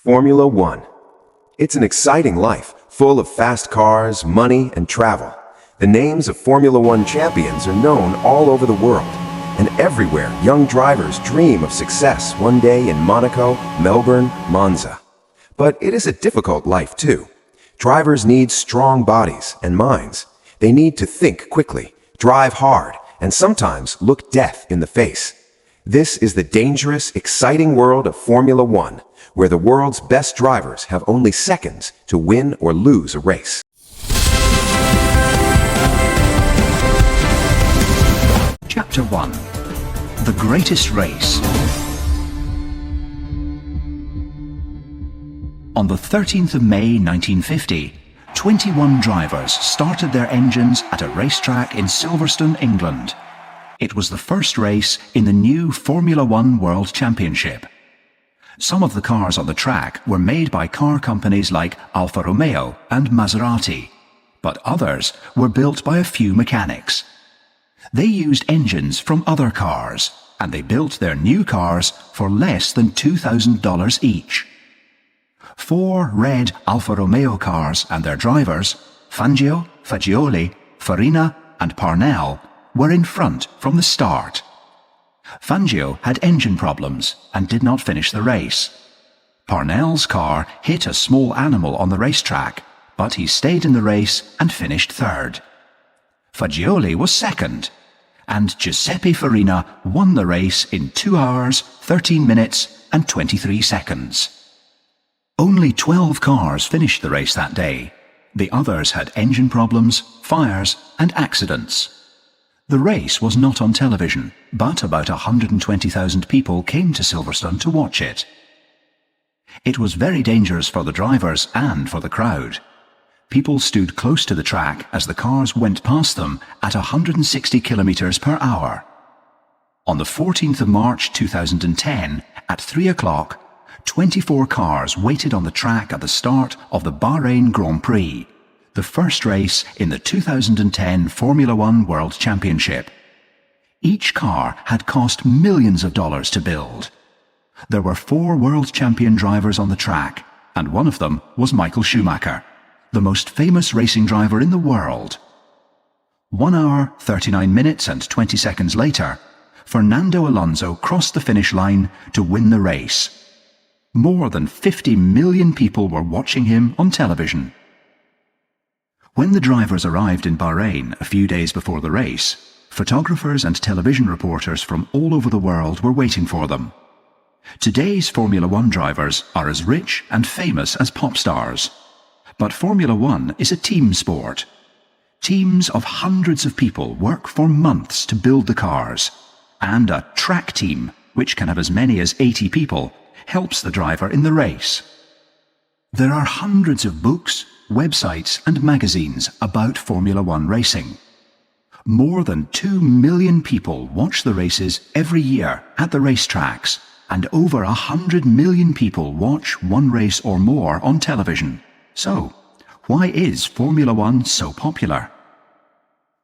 Formula One. It's an exciting life, full of fast cars, money, and travel. The names of Formula One champions are known all over the world. And everywhere, young drivers dream of success one day in Monaco, Melbourne, Monza. But it is a difficult life too. Drivers need strong bodies and minds. They need to think quickly, drive hard, and sometimes look death in the face. This is the dangerous, exciting world of Formula One, where the world's best drivers have only seconds to win or lose a race. Chapter 1. The Greatest Race. On the 13th of May 1950, 21 drivers started their engines at a racetrack in Silverstone, England. It was the first race in the new Formula One World Championship. Some of the cars on the track were made by car companies like Alfa Romeo and Maserati, but others were built by a few mechanics. They used engines from other cars, and they built their new cars for less than $2,000 each. 4 red Alfa Romeo cars and their drivers, Fangio, Fagioli, Farina and Parnell, were in front from the start. Fangio had engine problems and did not finish the race. Parnell's car hit a small animal on the racetrack, but he stayed in the race and finished third. Fagioli was second, and Giuseppe Farina won the race in 2 hours, 13 minutes and 23 seconds. Only 12 cars finished the race that day. The others had engine problems, fires and accidents. The race was not on television, but about 120,000 people came to Silverstone to watch it. It was very dangerous for the drivers and for the crowd. People stood close to the track as the cars went past them at 160 kilometers per hour. On the 14th of March 2010, at 3 o'clock, 24 cars waited on the track at the start of the Bahrain Grand Prix, the first race in the 2010 Formula One World Championship. Each car had cost millions of dollars to build. There were 4 world champion drivers on the track, and one of them was Michael Schumacher, the most famous racing driver in the world. 1 hour, 39 minutes and 20 seconds later, Fernando Alonso crossed the finish line to win the race. More than 50 million people were watching him on television. When the drivers arrived in Bahrain a few days before the race, photographers and television reporters from all over the world were waiting for them. Today's Formula One drivers are as rich and famous as pop stars. But Formula One is a team sport. Teams of hundreds of people work for months to build the cars, and a track team, which can have as many as 80 people, helps the driver in the race. There are hundreds of books, websites and magazines about Formula One racing. More than 2 million people watch the races every year at the racetracks, and over 100 million people watch one race or more on television. So, why is Formula One so popular?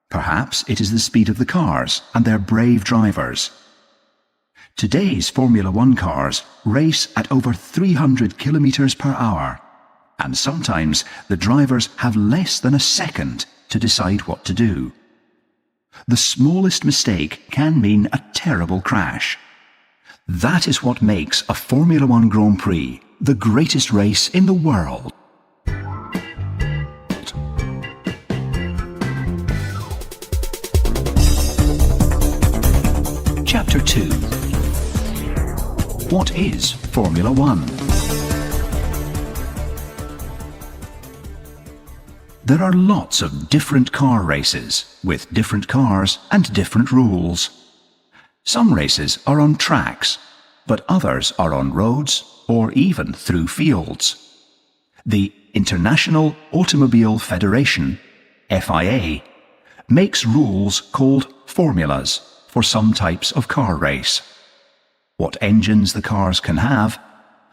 Perhaps it is the speed of the cars and their brave drivers. Today's Formula One cars race at over 300 kilometers per hour, and sometimes the drivers have less than a second to decide what to do. The smallest mistake can mean a terrible crash. That is what makes a Formula One Grand Prix the greatest race in the world. Chapter 2. What is Formula One? There are lots of different car races, with different cars and different rules. Some races are on tracks, but others are on roads or even through fields. The International Automobile Federation, FIA, makes rules called formulas for some types of car race. What engines the cars can have,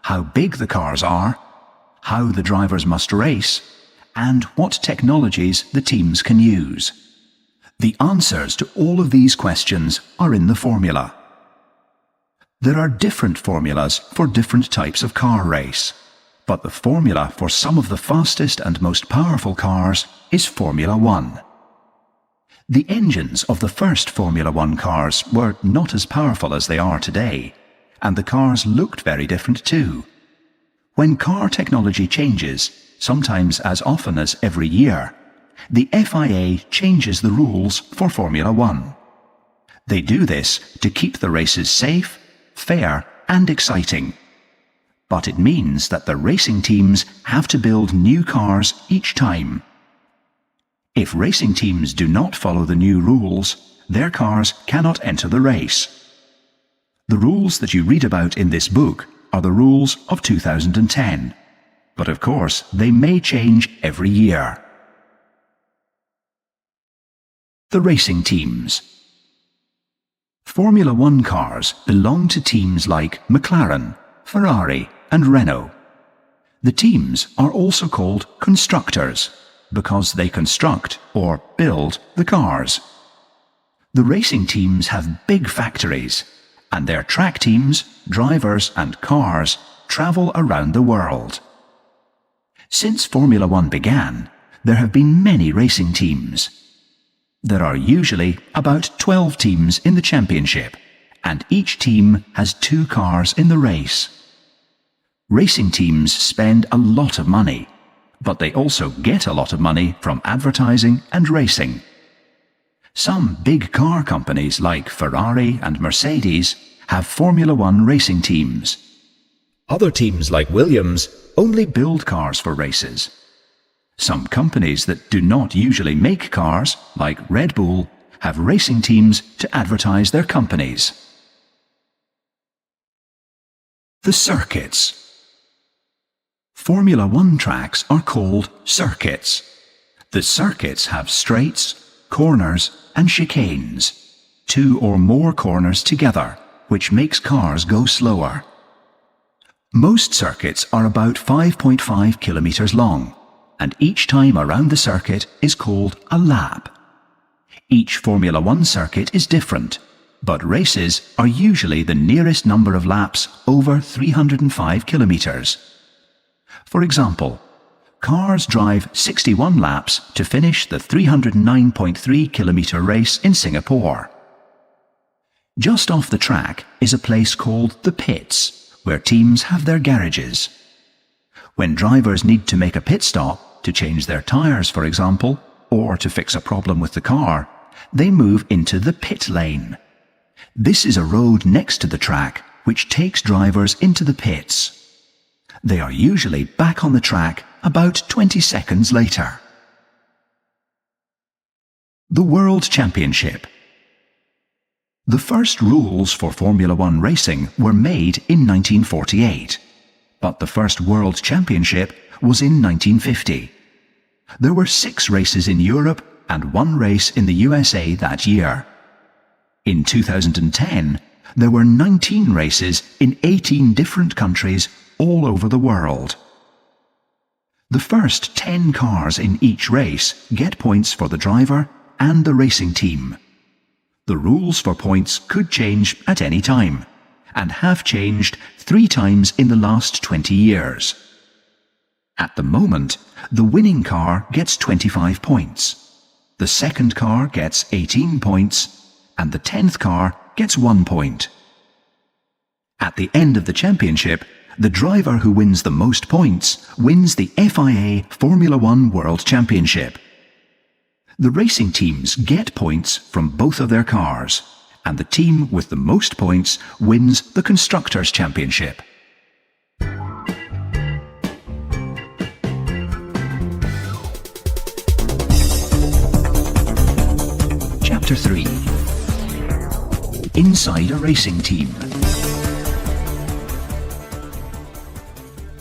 how big the cars are, how the drivers must race, and what technologies the teams can use. The answers to all of these questions are in the formula. There are different formulas for different types of car race. but the formula for some of the fastest and most powerful cars is Formula One. The engines of the first Formula One cars were not as powerful as they are today, and the cars looked very different too. When car technology changes, sometimes as often as every year, the FIA changes the rules for Formula One. They do this to keep the races safe, fair, and exciting. But it means that the racing teams have to build new cars each time. If racing teams do not follow the new rules, their cars cannot enter the race. The rules that you read about in this book are the rules of 2010, but of course they may change every year. The racing teams. Formula One cars belong to teams like McLaren, Ferrari, and Renault. The teams are also called constructors because they construct or build the cars. The racing teams have big factories, and their track teams, drivers, and cars travel around the world. Since Formula One began, there have been many racing teams. There are usually about 12 teams in the championship, and each team has 2 cars in the race. Racing teams spend a lot of money, but they also get a lot of money from advertising and racing. Some big car companies like Ferrari and Mercedes have Formula One racing teams. Other teams like Williams only build cars for races. Some companies that do not usually make cars, like Red Bull, have racing teams to advertise their companies. The circuits. Formula One tracks are called circuits. The circuits have straights, corners, and chicanes, 2 or more corners together, which makes cars go slower. Most circuits are about 5.5 kilometers long, and each time around the circuit is called a lap. Each Formula One circuit is different, but races are usually the nearest number of laps over 305 kilometers. For example, cars drive 61 laps to finish the 309.3 kilometer race in Singapore. Just off the track is a place called the pits, where teams have their garages. When drivers need to make a pit stop, to change their tyres for example, or to fix a problem with the car, they move into the pit lane. This is a road next to the track which takes drivers into the pits. They are usually back on the track about 20 seconds later. The World Championship. The first rules for Formula One racing were made in 1948, but the first World Championship was in 1950. There were 6 races in Europe and 1 race in the USA that year. In 2010, there were 19 races in 18 different countries all over the world. The first 10 cars in each race get points for the driver and the racing team. The rules for points could change at any time, and have changed 3 times in the last 20 years. At the moment, the winning car gets 25 points, the second car gets 18 points, and the 10th car gets 1 point. At the end of the championship, the driver who wins the most points wins the FIA Formula One World Championship. The racing teams get points from both of their cars, and the team with the most points wins the Constructors' Championship. Chapter 3. Inside a racing team.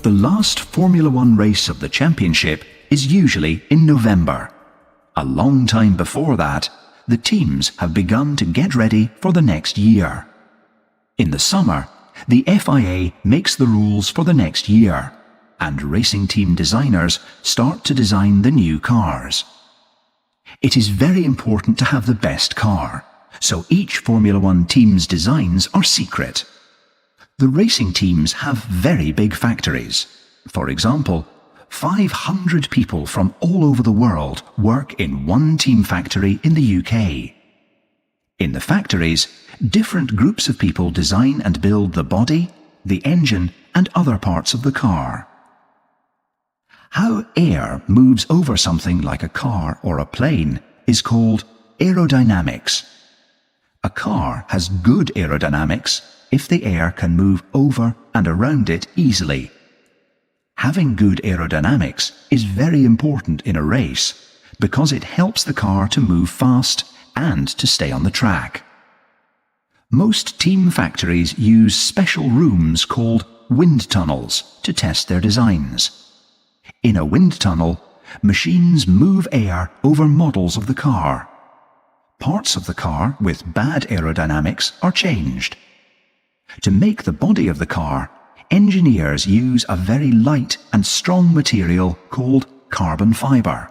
The last Formula One race of the championship is usually in November. A long time before that, the teams have begun to get ready for the next year. In the summer, the FIA makes the rules for the next year, and racing team designers start to design the new cars. It is very important to have the best car, so each Formula One team's designs are secret. The racing teams have very big factories. For example, 500 people from all over the world work in one team factory in the UK. In the factories, different groups of people design and build the body, the engine, and other parts of the car. How air moves over something like a car or a plane is called aerodynamics. A car has good aerodynamics if the air can move over and around it easily. Having good aerodynamics is very important in a race because it helps the car to move fast and to stay on the track. Most team factories use special rooms called wind tunnels to test their designs. In a wind tunnel, machines move air over models of the car. Parts of the car with bad aerodynamics are changed. To make the body of the car, engineers use a very light and strong material called carbon fibre.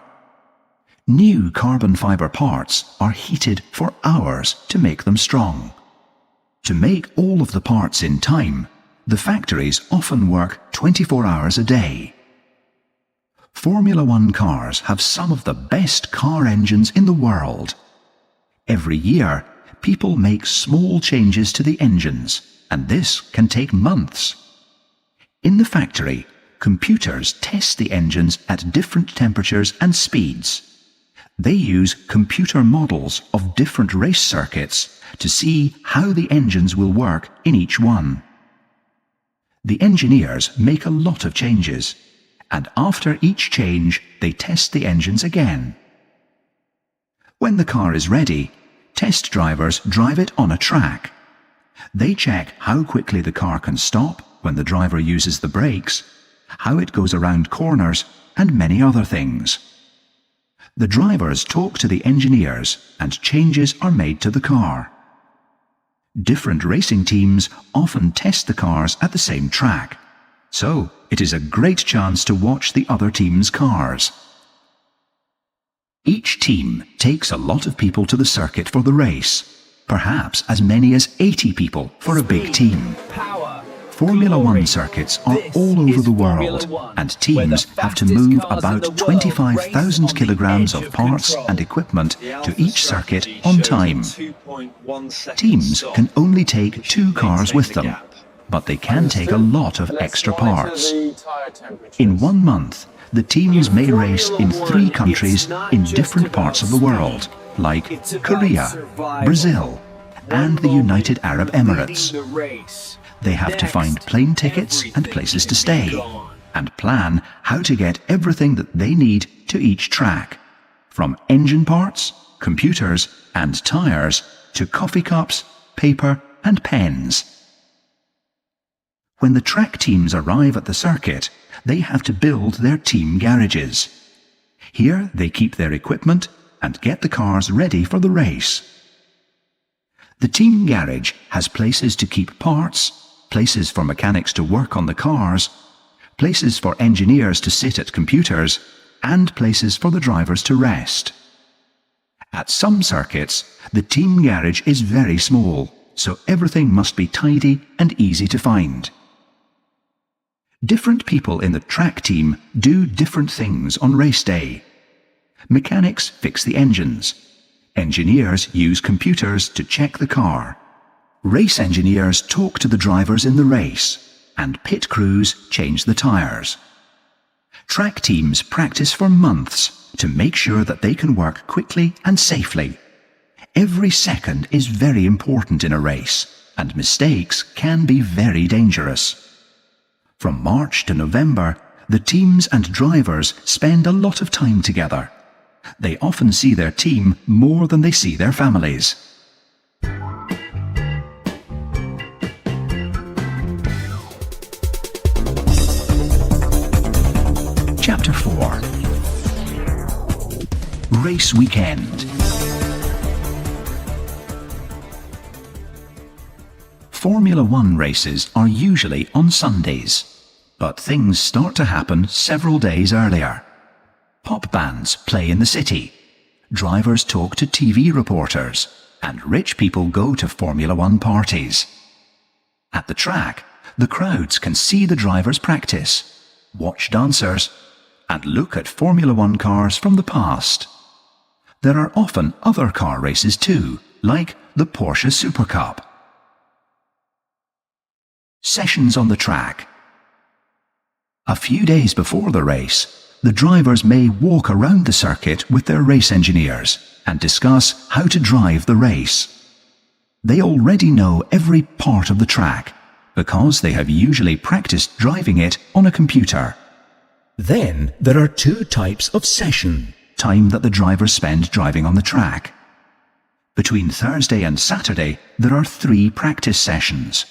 New carbon fibre parts are heated for hours to make them strong. To make all of the parts in time, the factories often work 24 hours a day. Formula One cars have some of the best car engines in the world. Every year, people make small changes to the engines, and this can take months. In the factory, computers test the engines at different temperatures and speeds. They use computer models of different race circuits to see how the engines will work in each one. The engineers make a lot of changes, and after each change, they test the engines again. When the car is ready, test drivers drive it on a track. They check how quickly the car can stop when the driver uses the brakes, how it goes around corners, and many other things. The drivers talk to the engineers and changes are made to the car. Different racing teams often test the cars at the same track, so it is a great chance to watch the other team's cars. Each team takes a lot of people to the circuit for the race, perhaps as many as 80 people for a big team. Formula One circuits are all over the world, and teams have to move about 25,000 kilograms of parts and equipment to each circuit on time. Teams can only take 2 cars with them, but they can take a lot of extra parts. In 1 month, the teams may race in 3 countries in different parts of the world, like Korea, Brazil, and the United Arab Emirates. They have to find plane tickets and places to stay, and plan how to get everything that they need to each track, from engine parts, computers, and tyres to coffee cups, paper, and pens. When the track teams arrive at the circuit, they have to build their team garages. Here they keep their equipment and get the cars ready for the race. The team garage has places to keep parts, places for mechanics to work on the cars, places for engineers to sit at computers, and places for the drivers to rest. At some circuits, the team garage is very small, so everything must be tidy and easy to find. Different people in the track team do different things on race day. Mechanics fix the engines. Engineers use computers to check the car. Race engineers talk to the drivers in the race, and pit crews change the tyres. Track teams practice for months to make sure that they can work quickly and safely. Every second is very important in a race, and mistakes can be very dangerous. From March to November, the teams and drivers spend a lot of time together. They often see their team more than they see their families. Chapter 4. Race Weekend. Formula One races are usually on Sundays, but things start to happen several days earlier. Pop bands play in the city, drivers talk to TV reporters, and rich people go to Formula One parties. At the track, the crowds can see the drivers practice. watch dancers, and look at Formula One cars from the past. There are often other car races too, like the Porsche Super Cup. Sessions on the track. A few days before the race, the drivers may walk around the circuit with their race engineers and discuss how to drive the race. They already know every part of the track because they have usually practiced driving it on a computer. Then there are two types of session, time that the drivers spend driving on the track. Between Thursday and Saturday, there are 3 practice sessions.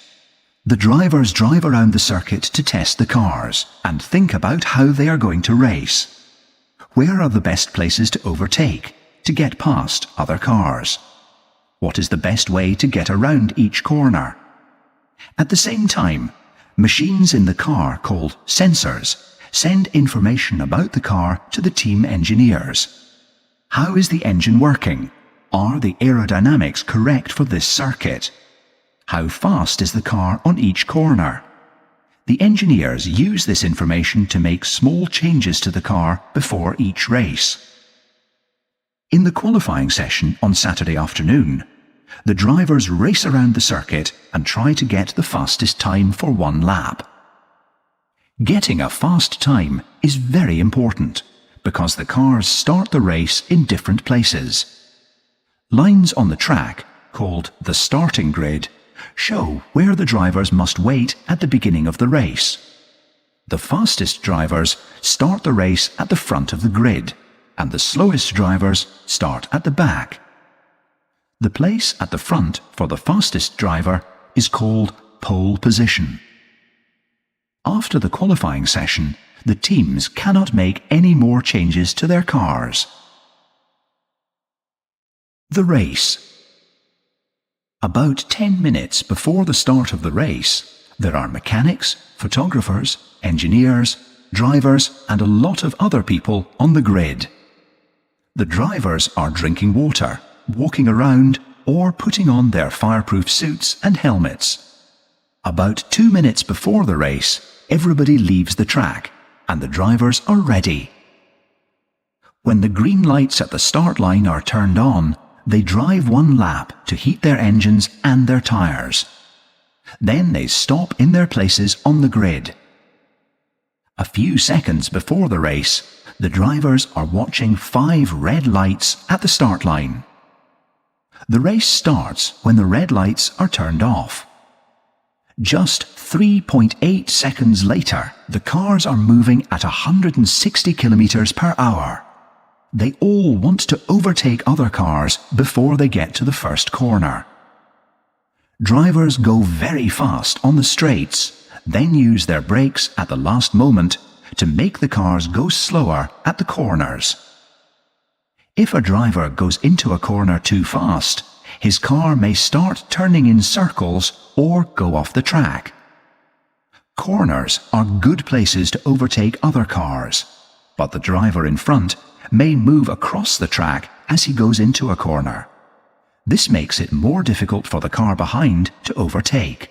The drivers drive around the circuit to test the cars and think about how they are going to race. Where are the best places to overtake, to get past other cars? What is the best way to get around each corner? At the same time, machines in the car called sensors send information about the car to the team engineers. How is the engine working? Are the aerodynamics correct for this circuit? How fast is the car on each corner? The engineers use this information to make small changes to the car before each race. In the qualifying session on Saturday afternoon, the drivers race around the circuit and try to get the fastest time for one lap. Getting a fast time is very important because the cars start the race in different places. Lines on the track, called the starting grid, show where the drivers must wait at the beginning of the race. The fastest drivers start the race at the front of the grid, and the slowest drivers start at the back. The place at the front for the fastest driver is called pole position. After the qualifying session, the teams cannot make any more changes to their cars. The race. About 10 minutes before the start of the race, there are mechanics, photographers, engineers, drivers, and a lot of other people on the grid. The drivers are drinking water, walking around, or putting on their fireproof suits and helmets. About 2 minutes before the race, everybody leaves the track, and the drivers are ready. When the green lights at the start line are turned on, they drive one lap to heat their engines and their tires. Then they stop in their places on the grid. A few seconds before the race, the drivers are watching 5 red lights at the start line. The race starts when the red lights are turned off. Just 3.8 seconds later, the cars are moving at 160 kilometers per hour. They all want to overtake other cars before they get to the first corner. Drivers go very fast on the straights, then use their brakes at the last moment to make the cars go slower at the corners. If a driver goes into a corner too fast, his car may start turning in circles or go off the track. Corners are good places to overtake other cars, but the driver in front may move across the track as he goes into a corner. This makes it more difficult for the car behind to overtake.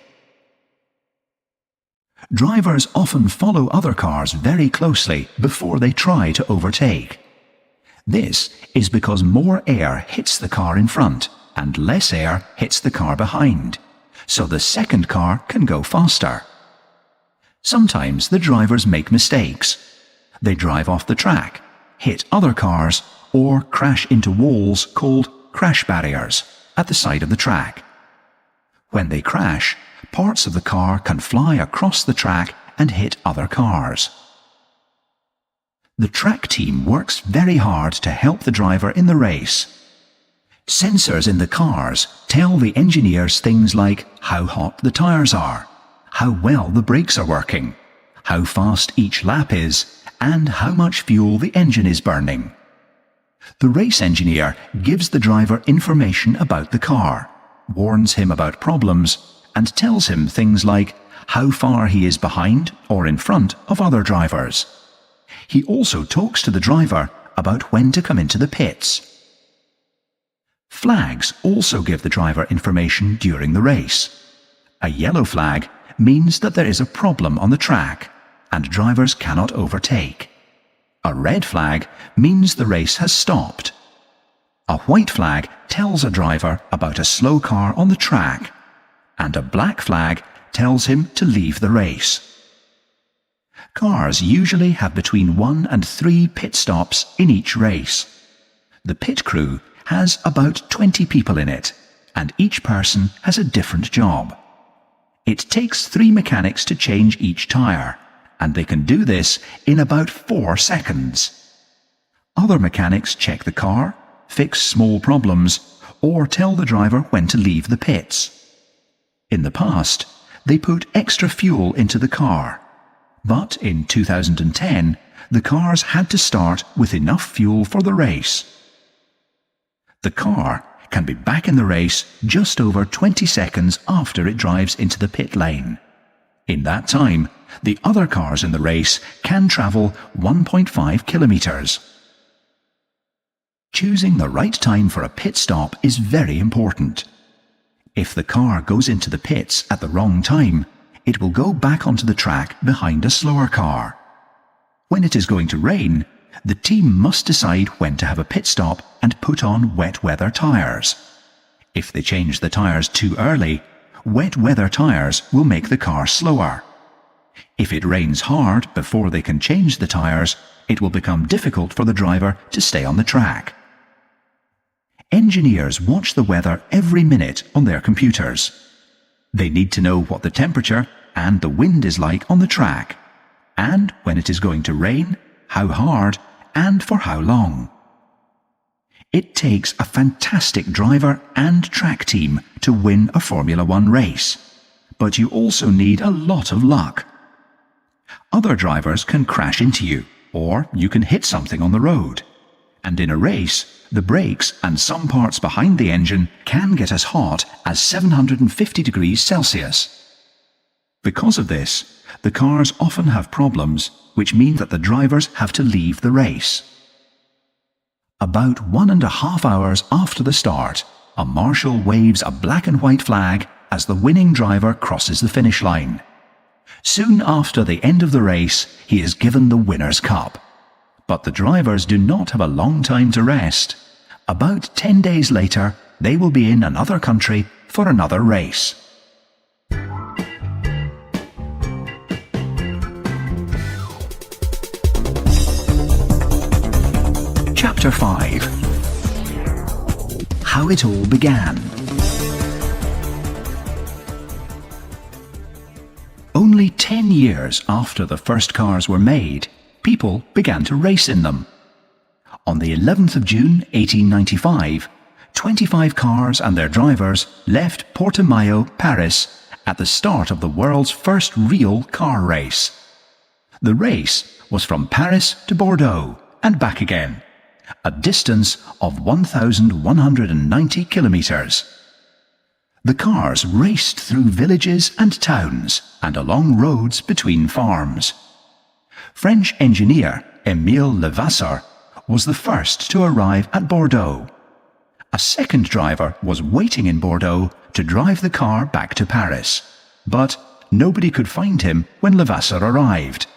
Drivers often follow other cars very closely before they try to overtake. This is because more air hits the car in front and less air hits the car behind, so the second car can go faster. Sometimes the drivers make mistakes. They drive off the track, hit other cars, or crash into walls called crash barriers at the side of the track. When they crash, parts of the car can fly across the track and hit other cars. The track team works very hard to help the driver in the race. Sensors in the cars tell the engineers things like how hot the tires are, how well the brakes are working, how fast each lap is, and how much fuel the engine is burning. The race engineer gives the driver information about the car, warns him about problems, and tells him things like how far he is behind or in front of other drivers. He also talks to the driver about when to come into the pits. Flags also give the driver information during the race. A yellow flag means that there is a problem on the track, and drivers cannot overtake. A red flag means the race has stopped. A white flag tells a driver about a slow car on the track, and a black flag tells him to leave the race. Cars usually have between 1 and 3 pit stops in each race. The pit crew has about 20 people in it, and each person has a different job. It takes 3 mechanics to change each tyre, and they can do this in about 4 seconds. Other mechanics check the car, fix small problems, or tell the driver when to leave the pits. In the past, they put extra fuel into the car, but in 2010, the cars had to start with enough fuel for the race. The car can be back in the race just over 20 seconds after it drives into the pit lane. In that time, the other cars in the race can travel 1.5 kilometres. Choosing the right time for a pit stop is very important. If the car goes into the pits at the wrong time, it will go back onto the track behind a slower car. When it is going to rain, the team must decide when to have a pit stop and put on wet weather tyres. If they change the tyres too early, wet weather tyres will make the car slower. If it rains hard before they can change the tyres, it will become difficult for the driver to stay on the track. Engineers watch the weather every minute on their computers. They need to know what the temperature and the wind is like on the track, and when it is going to rain, how hard, and for how long. It takes a fantastic driver and track team to win a Formula One race, but you also need a lot of luck. Other drivers can crash into you, or you can hit something on the road. And in a race, the brakes and some parts behind the engine can get as hot as 750 degrees Celsius. Because of this, the cars often have problems, which mean that the drivers have to leave the race. About 1.5 hours after the start, a marshal waves a black and white flag as the winning driver crosses the finish line. Soon after the end of the race, he is given the winner's cup. But the drivers do not have a long time to rest. About 10 days later, they will be in another country for another race. Chapter 5. How it all began. Only 10 years after the first cars were made, people began to race in them. On the 11th of June 1895, 25 cars and their drivers left Portimao, Paris, at the start of the world's first real car race. The race was from Paris to Bordeaux and back again, a distance of 1,190 kilometres. The cars raced through villages and towns and along roads between farms. French engineer Émile Levasseur was the first to arrive at Bordeaux. A second driver was waiting in Bordeaux to drive the car back to Paris, but nobody could find him when Levasseur arrived.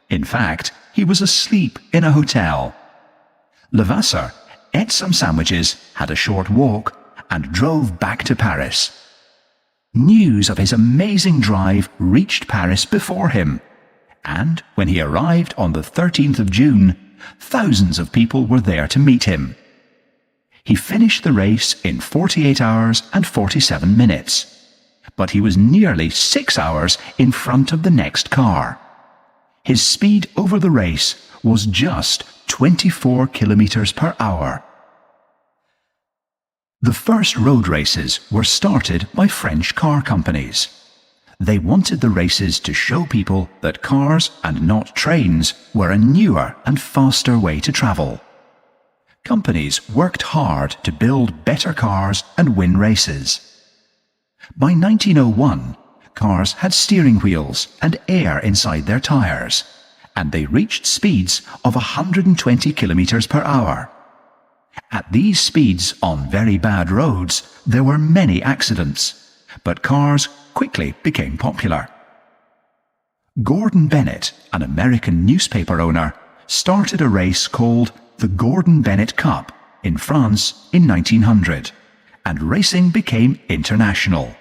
In fact, he was asleep in a hotel. Levasseur ate some sandwiches, had a short walk, and drove back to Paris. News of his amazing drive reached Paris before him, and when he arrived on the 13th of June, thousands of people were there to meet him. He finished the race in 48 hours and 47 minutes, but he was nearly 6 hours in front of the next car. His speed over the race was just 24 kilometers per hour. The first road races were started by French car companies. They wanted the races to show people that cars and not trains were a newer and faster way to travel. Companies worked hard to build better cars and win races. By 1901, cars had steering wheels and air inside their tyres, and they reached speeds of 120 kilometers per hour. At these speeds on very bad roads, there were many accidents, but cars quickly became popular. Gordon Bennett, an American newspaper owner, started a race called the Gordon Bennett Cup in France in 1900, and racing became international.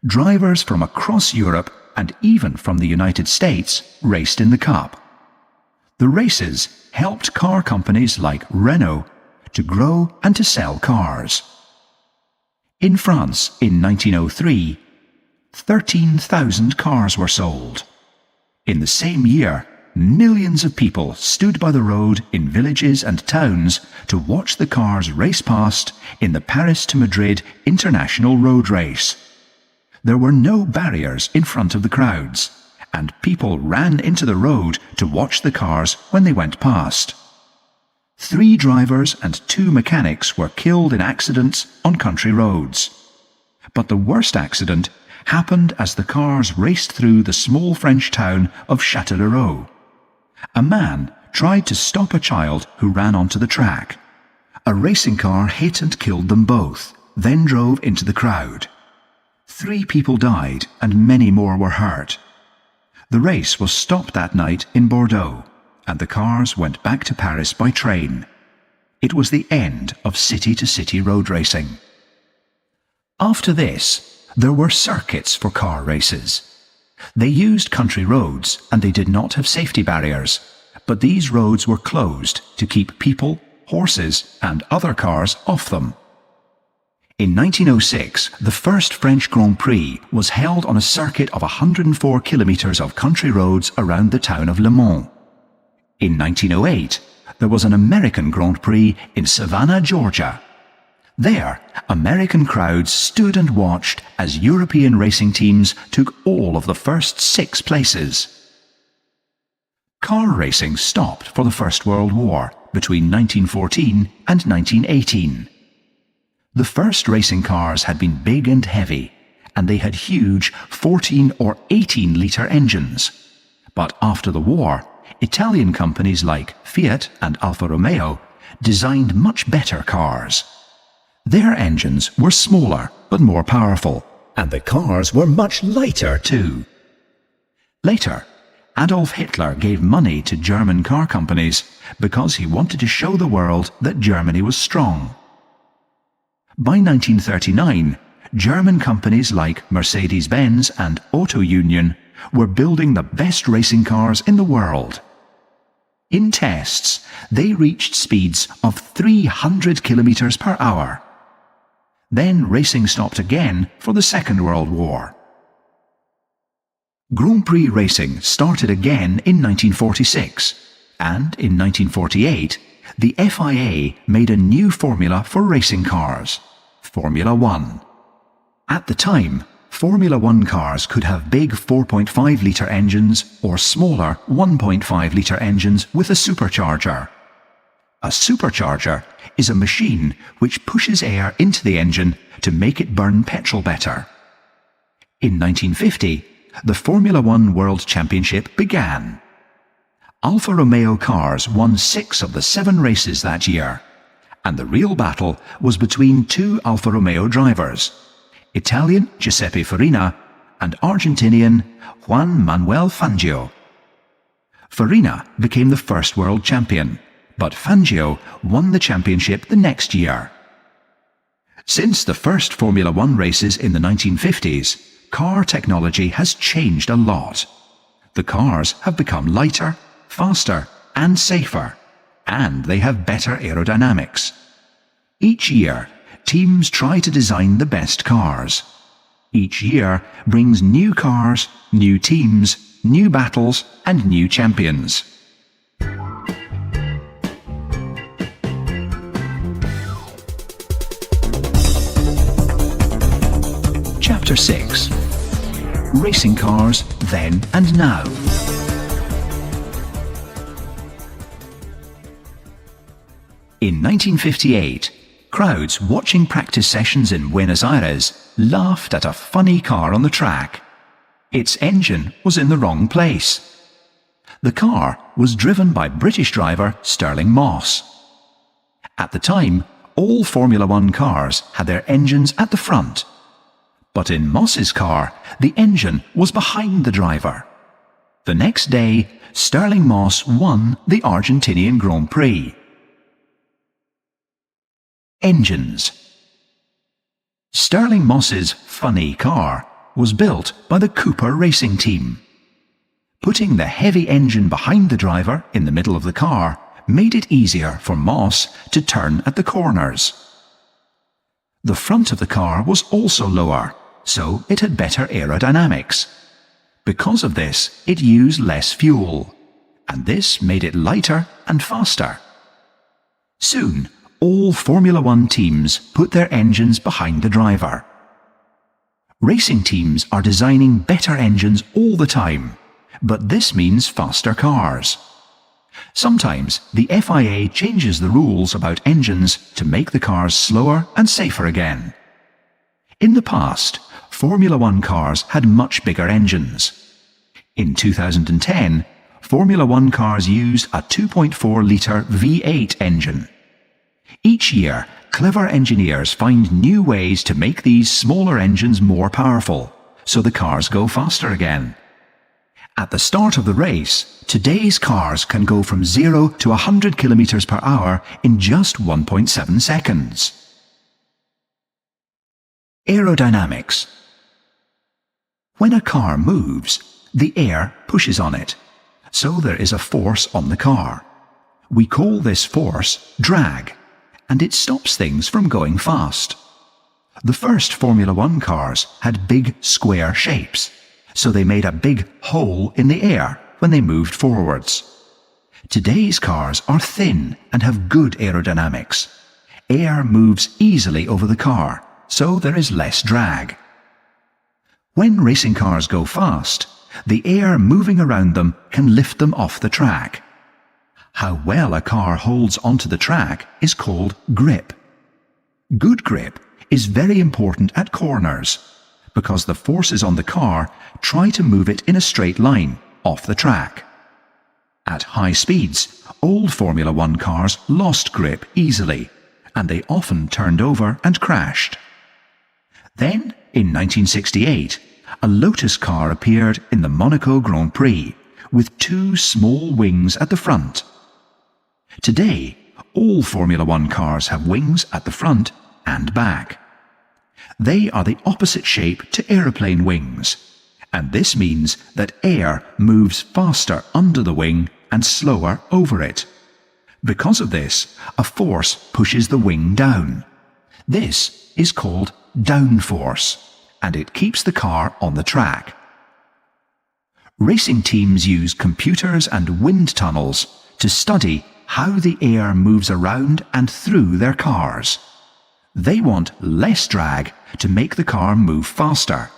Drivers from across Europe and even from the United States raced in the Cup. The races helped car companies like Renault to grow and to sell cars. In France in 1903, 13,000 cars were sold. In the same year, millions of people stood by the road in villages and towns to watch the cars race past in the Paris to Madrid International Road Race. There were no barriers in front of the crowds, and people ran into the road to watch the cars when they went past. 3 drivers and 2 mechanics were killed in accidents on country roads. But the worst accident happened as the cars raced through the small French town of Châtellerault. A man tried to stop a child who ran onto the track. A racing car hit and killed them both, then drove into the crowd. 3 people died and many more were hurt. The race was stopped that night in Bordeaux, and the cars went back to Paris by train. It was the end of city-to-city road racing. After this, there were circuits for car races. They used country roads and they did not have safety barriers, but these roads were closed to keep people, horses and other cars off them. In 1906, the first French Grand Prix was held on a circuit of 104 kilometres of country roads around the town of Le Mans. In 1908, there was an American Grand Prix in Savannah, Georgia. There, American crowds stood and watched as European racing teams took all of the first 6 places. Car racing stopped for the First World War between 1914 and 1918. The first racing cars had been big and heavy, and they had huge 14 or 18-litre engines. But after the war, Italian companies like Fiat and Alfa Romeo designed much better cars. Their engines were smaller but more powerful, and the cars were much lighter too. Later, Adolf Hitler gave money to German car companies because he wanted to show the world that Germany was strong. By 1939, German companies like Mercedes-Benz and Auto Union were building the best racing cars in the world. In tests, they reached speeds of 300 kilometers per hour. Then racing stopped again for the Second World War. Grand Prix racing started again in 1946, and in 1948, the FIA made a new formula for racing cars, Formula One. At the time, Formula One cars could have big 4.5-litre engines or smaller 1.5-litre engines with a supercharger. A supercharger is a machine which pushes air into the engine to make it burn petrol better. In 1950, the Formula One World Championship began. Alfa Romeo cars won 6 of the 7 races that year, and the real battle was between 2 Alfa Romeo drivers, Italian Giuseppe Farina and Argentinian Juan Manuel Fangio. Farina became the first world champion, but Fangio won the championship the next year. Since the first Formula One races in the 1950s, car technology has changed a lot. The cars have become lighter, faster and safer, and they have better aerodynamics. Each year, teams try to design the best cars. Each year brings new cars, new teams, new battles and new champions. Chapter 6. Racing Cars Then and Now. In 1958, crowds watching practice sessions in Buenos Aires laughed at a funny car on the track. Its engine was in the wrong place. The car was driven by British driver Stirling Moss. At the time, all Formula One cars had their engines at the front. But in Moss's car, the engine was behind the driver, The next day, Stirling Moss won the Argentinian Grand Prix. Engines. Stirling Moss's funny car was built by the Cooper Racing Team. Putting the heavy engine behind the driver in the middle of the car made it easier for Moss to turn at the corners. The front of the car was also lower, so it had better aerodynamics. Because of this, it used less fuel, and this made it lighter and faster. Soon, all Formula One teams put their engines behind the driver. Racing teams are designing better engines all the time, but this means faster cars. Sometimes the FIA changes the rules about engines to make the cars slower and safer again. In the past, Formula One cars had much bigger engines. In 2010, Formula One cars used a 2.4-litre V8 engine. Each year, clever engineers find new ways to make these smaller engines more powerful, so the cars go faster again. At the start of the race, today's cars can go from 0 to 100 km per hour in just 1.7 seconds. Aerodynamics. When a car moves, the air pushes on it, so there is a force on the car. We call this force drag, and it stops things from going fast. The first Formula One cars had big square shapes, so they made a big hole in the air when they moved forwards. Today's cars are thin and have good aerodynamics. Air moves easily over the car, so there is less drag. When racing cars go fast, the air moving around them can lift them off the track. How well a car holds onto the track is called grip. Good grip is very important at corners, because the forces on the car try to move it in a straight line off the track. At high speeds, old Formula One cars lost grip easily, and they often turned over and crashed. Then, in 1968, a Lotus car appeared in the Monaco Grand Prix with two small wings at the front. Today, all Formula One cars have wings at the front and back. They are the opposite shape to aeroplane wings, and this means that air moves faster under the wing and slower over it. Because of this, a force pushes the wing down. This is called downforce, and it keeps the car on the track. Racing teams use computers and wind tunnels to study how the air moves around and through their cars. They want less drag to make the car move faster,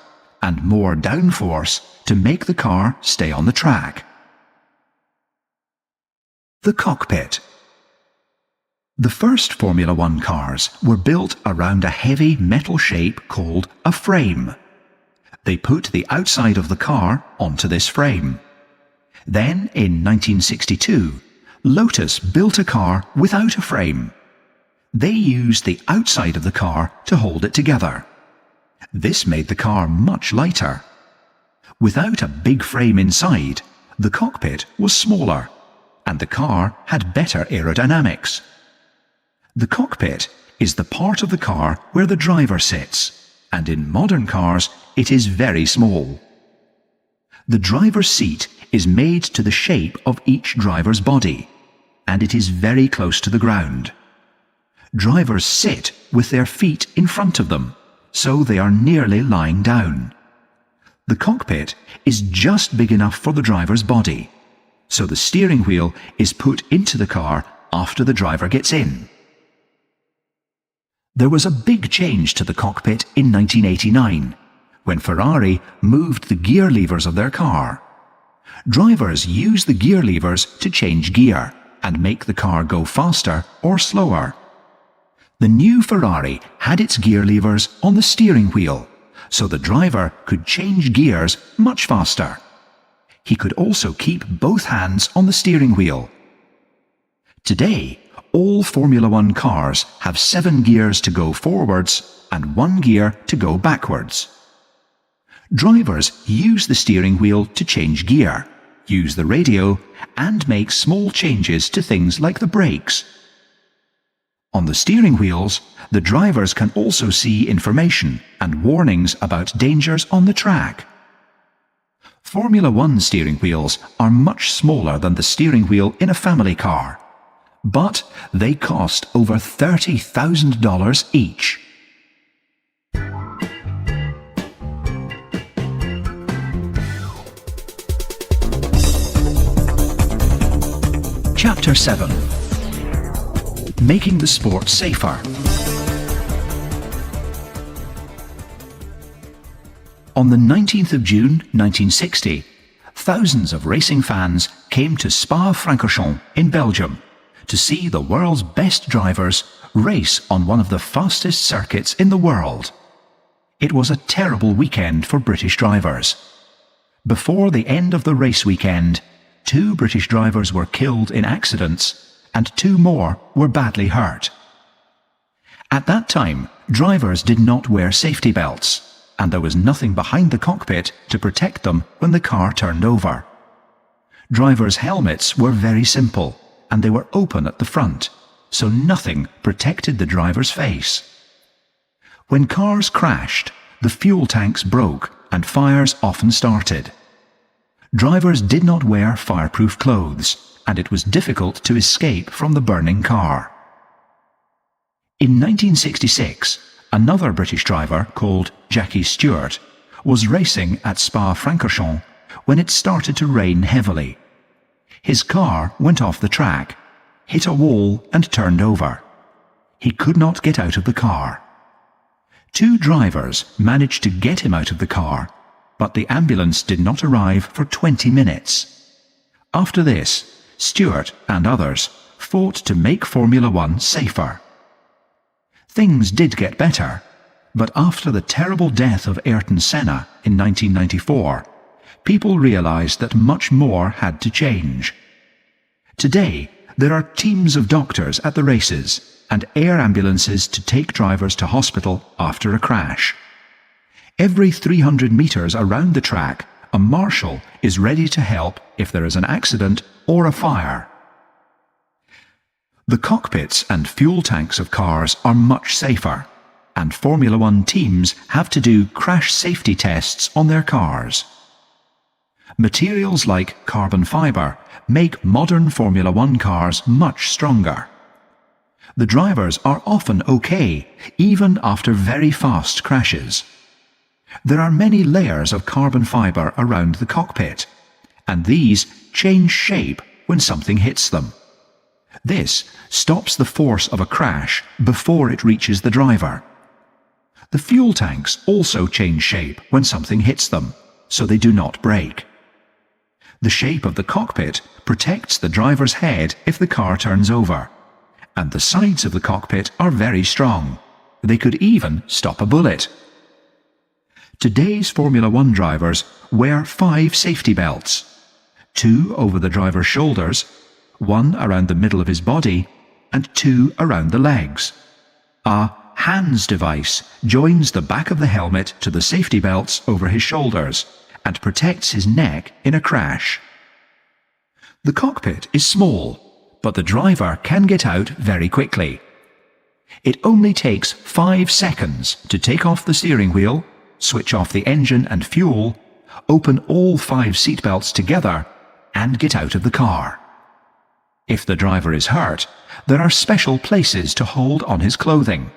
and more downforce to make the car stay on the track. The cockpit. The first Formula One cars were built around a heavy metal shape called a frame. They put the outside of the car onto this frame. Then, in 1962, Lotus built a car without a frame. They used the outside of the car to hold it together. This made the car much lighter. Without a big frame inside, the cockpit was smaller, and the car had better aerodynamics. The cockpit is the part of the car where the driver sits, and in modern cars it is very small. The driver's seat is made to the shape of each driver's body, and it is very close to the ground. Drivers sit with their feet in front of them, so they are nearly lying down. The cockpit is just big enough for the driver's body, so the steering wheel is put into the car after the driver gets in. There was a big change to the cockpit in 1989, when Ferrari moved the gear levers of their car. Drivers use the gear levers to change gear and make the car go faster or slower. The new Ferrari had its gear levers on the steering wheel, so the driver could change gears much faster. He could also keep both hands on the steering wheel. Today, all Formula One cars have 7 gears to go forwards and 1 gear to go backwards. Drivers use the steering wheel to change gear, use the radio, and make small changes to things like the brakes. On the steering wheels, the drivers can also see information and warnings about dangers on the track. Formula One steering wheels are much smaller than the steering wheel in a family car, but they cost over $30,000 each. Chapter 7. Making the sport safer. On the 19th of June 1960, thousands of racing fans came to Spa-Francorchamps in Belgium to see the world's best drivers race on one of the fastest circuits in the world. It was a terrible weekend for British drivers. Before the end of the race weekend, 2 British drivers were killed in accidents and 2 more were badly hurt. At that time, drivers did not wear safety belts, and there was nothing behind the cockpit to protect them when the car turned over. Drivers' helmets were very simple, and they were open at the front, so nothing protected the driver's face. When cars crashed, the fuel tanks broke and fires often started. Drivers did not wear fireproof clothes, and it was difficult to escape from the burning car. In 1966, another British driver called Jackie Stewart was racing at Spa-Francorchamps when it started to rain heavily. His car went off the track, hit a wall and turned over. He could not get out of the car. 2 drivers managed to get him out of the car, but the ambulance did not arrive for 20 minutes. After this, Stewart and others fought to make Formula One safer. Things did get better, but after the terrible death of Ayrton Senna in 1994, people realized that much more had to change. Today, there are teams of doctors at the races and air ambulances to take drivers to hospital after a crash. Every 300 meters around the track, a marshal is ready to help if there is an accident or a fire. The cockpits and fuel tanks of cars are much safer, and Formula One teams have to do crash safety tests on their cars. Materials like carbon fibre make modern Formula One cars much stronger. The drivers are often okay, even after very fast crashes. There are many layers of carbon fibre around the cockpit, and these change shape when something hits them. This stops the force of a crash before it reaches the driver. The fuel tanks also change shape when something hits them, so they do not break. The shape of the cockpit protects the driver's head if the car turns over, and the sides of the cockpit are very strong. They could even stop a bullet. Today's Formula One drivers wear 5 safety belts, 2 over the driver's shoulders, 1 around the middle of his body, and 2 around the legs. A HANS device joins the back of the helmet to the safety belts over his shoulders and protects his neck in a crash. The cockpit is small, but the driver can get out very quickly. It only takes 5 seconds to take off the steering wheel, switch off the engine and fuel, open all 5 seatbelts together, and get out of the car. If the driver is hurt, there are special places to hold on his clothing.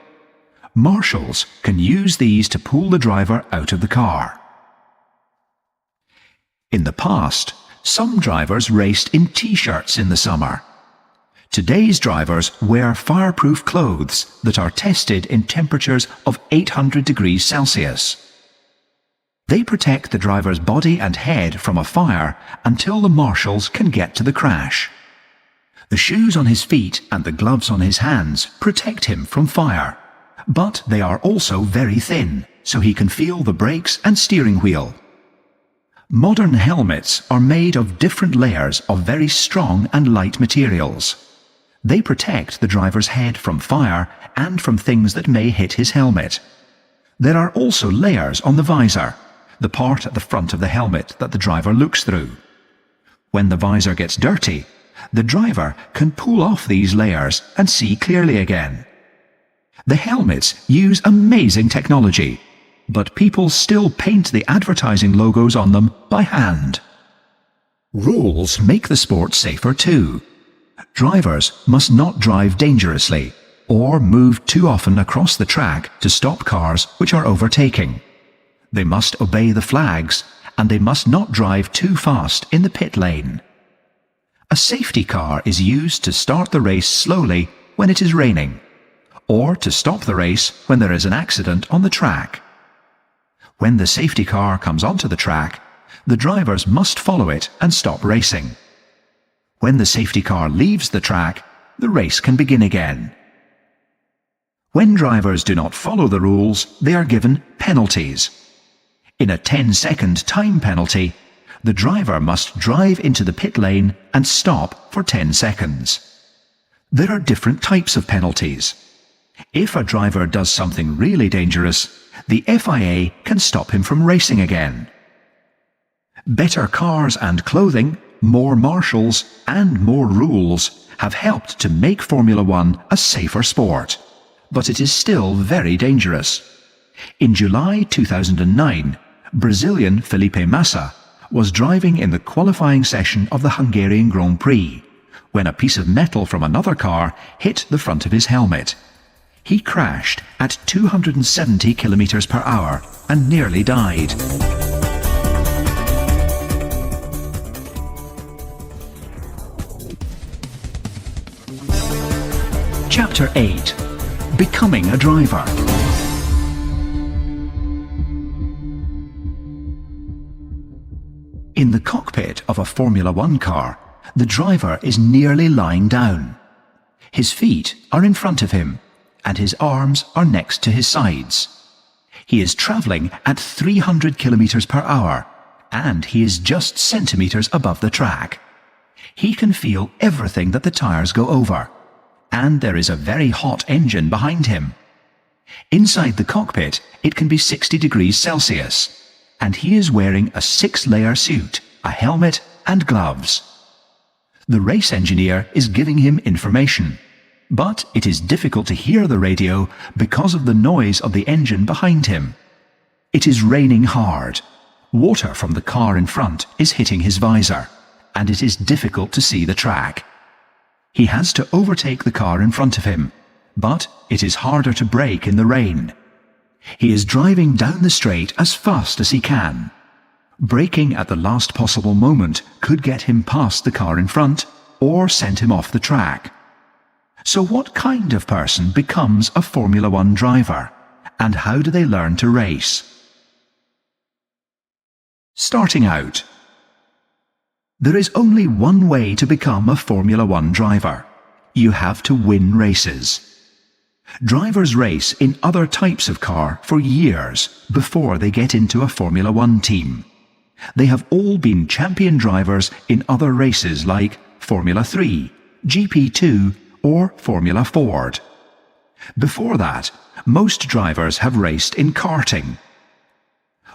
Marshals can use these to pull the driver out of the car. In the past, some drivers raced in T-shirts in the summer. Today's drivers wear fireproof clothes that are tested in temperatures of 800 degrees Celsius. They protect the driver's body and head from a fire until the marshals can get to the crash. The shoes on his feet and the gloves on his hands protect him from fire, but they are also very thin, so he can feel the brakes and steering wheel. Modern helmets are made of different layers of very strong and light materials. They protect the driver's head from fire and from things that may hit his helmet. There are also layers on the visor, the part at the front of the helmet that the driver looks through. When the visor gets dirty, the driver can pull off these layers and see clearly again. The helmets use amazing technology, but people still paint the advertising logos on them by hand. Rules make the sport safer too. Drivers must not drive dangerously or move too often across the track to stop cars which are overtaking. They must obey the flags, and they must not drive too fast in the pit lane. A safety car is used to start the race slowly when it is raining, or to stop the race when there is an accident on the track. When the safety car comes onto the track, the drivers must follow it and stop racing. When the safety car leaves the track, the race can begin again. When drivers do not follow the rules, they are given penalties. In a 10-second time penalty, the driver must drive into the pit lane and stop for 10 seconds. There are different types of penalties. If a driver does something really dangerous, the FIA can stop him from racing again. Better cars and clothing, more marshals, and more rules have helped to make Formula One a safer sport, but it is still very dangerous. In July 2009, Brazilian Felipe Massa was driving in the qualifying session of the Hungarian Grand Prix when a piece of metal from another car hit the front of his helmet. He crashed at 270 kilometers per hour and nearly died. Chapter 8: Becoming a Driver. In the cockpit of a Formula One car, the driver is nearly lying down. His feet are in front of him, and his arms are next to his sides. He is travelling at 300 kilometers per hour, and he is just centimeters above the track. He can feel everything that the tires go over, and there is a very hot engine behind him. Inside the cockpit, it can be 60 degrees Celsius, and he is wearing a 6-layer suit, a helmet, and gloves. The race engineer is giving him information, but it is difficult to hear the radio because of the noise of the engine behind him. It is raining hard. Water from the car in front is hitting his visor, and it is difficult to see the track. He has to overtake the car in front of him, but it is harder to brake in the rain. He is driving down the straight as fast as he can. Braking at the last possible moment could get him past the car in front or send him off the track. So what kind of person becomes a Formula One driver, and how do they learn to race? Starting out. There is only one way to become a Formula One driver. You have to win races. Drivers race in other types of car for years before they get into a Formula One team. They have all been champion drivers in other races like Formula 3, GP2, or Formula Ford. Before that, most drivers have raced in karting.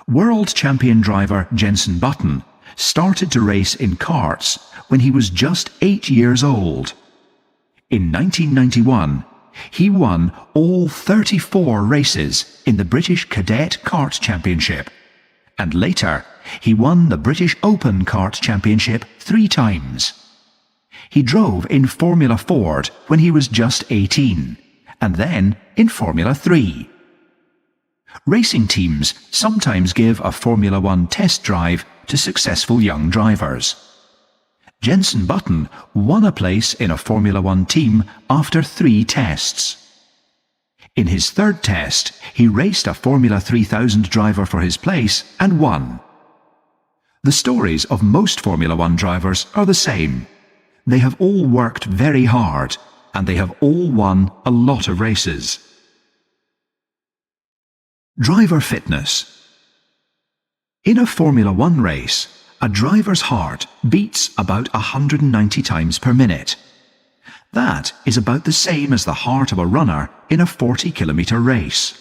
World champion driver Jenson Button started to race in karts when he was just 8 years old. In 1991, he won all 34 races in the British Cadet Kart Championship, and later he won the British Open Kart Championship 3 times. He drove in Formula Ford when he was just 18, and then in Formula 3. Racing teams sometimes give a Formula One test drive to successful young drivers. Jenson Button won a place in a Formula One team after 3 tests. In his 3rd test, he raced a Formula 3000 driver for his place and won. The stories of most Formula One drivers are the same. They have all worked very hard, and they have all won a lot of races. Driver fitness. In a Formula One race, a driver's heart beats about 190 times per minute. That is about the same as the heart of a runner in a 40-kilometer race.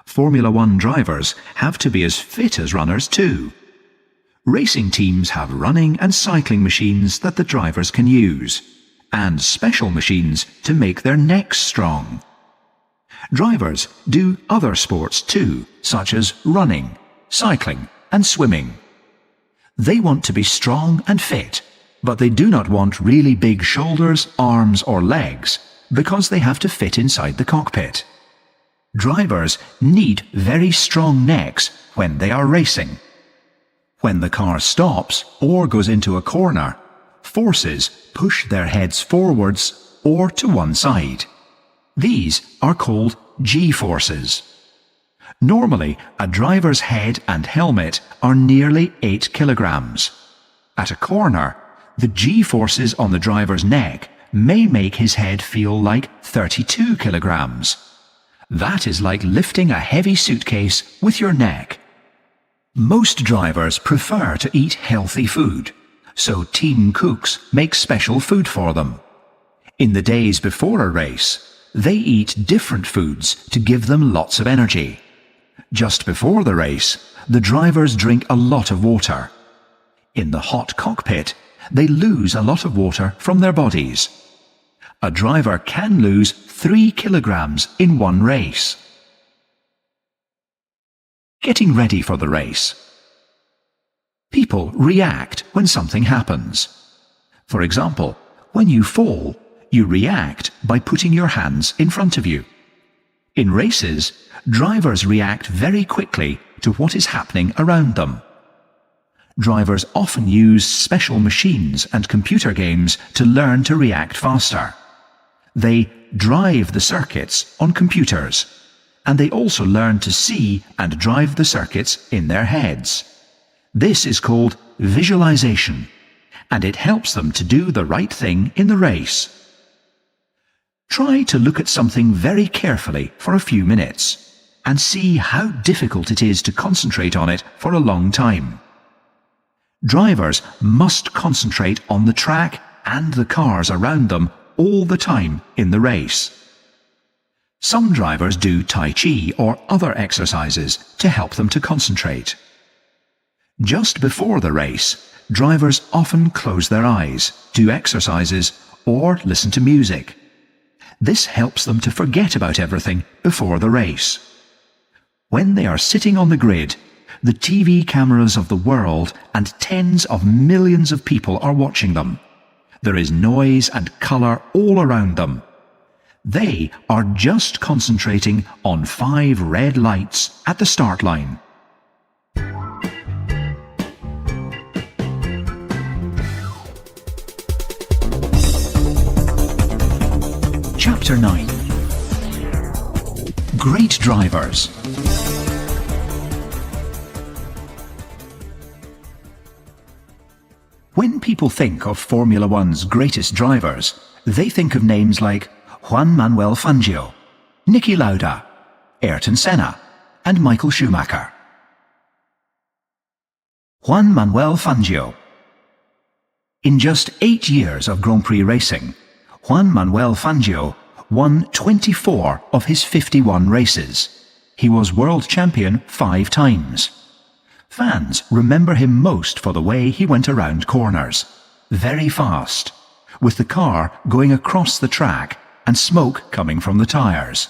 Formula One drivers have to be as fit as runners too. Racing teams have running and cycling machines that the drivers can use, and special machines to make their necks strong. Drivers do other sports too, such as running, cycling, and swimming. They want to be strong and fit, but they do not want really big shoulders, arms, or legs, because they have to fit inside the cockpit. Drivers need very strong necks when they are racing. When the car stops or goes into a corner, forces push their heads forwards or to one side. These are called G-forces. Normally, a driver's head and helmet are nearly 8 kilograms. At a corner, the G-forces on the driver's neck may make his head feel like 32 kilograms. That is like lifting a heavy suitcase with your neck. Most drivers prefer to eat healthy food, so team cooks make special food for them. In the days before a race, they eat different foods to give them lots of energy. Just before the race, the drivers drink a lot of water. In the hot cockpit, they lose a lot of water from their bodies. A driver can lose 3 kilograms in one race. Getting ready for the race. People react when something happens. For example, when you fall, you react by putting your hands in front of you. In races, drivers react very quickly to what is happening around them. Drivers often use special machines and computer games to learn to react faster. They drive the circuits on computers, and they also learn to see and drive the circuits in their heads. This is called visualization, and it helps them to do the right thing in the race. Try to look at something very carefully for a few minutes, and see how difficult it is to concentrate on it for a long time. Drivers must concentrate on the track and the cars around them all the time in the race. Some drivers do Tai Chi or other exercises to help them to concentrate. Just before the race, drivers often close their eyes, do exercises, or listen to music. This helps them to forget about everything before the race. When they are sitting on the grid, the TV cameras of the world and tens of millions of people are watching them. There is noise and colour all around them. They are just concentrating on 5 red lights at the start line. Chapter 9. Great drivers. When people think of Formula One's greatest drivers, they think of names like Juan Manuel Fangio, Niki Lauda, Ayrton Senna, and Michael Schumacher. Juan Manuel Fangio. In just 8 years of Grand Prix racing, Juan Manuel Fangio won 24 of his 51 races. He was world champion 5 times. Fans remember him most for the way he went around corners, very fast, with the car going across the track and smoke coming from the tyres.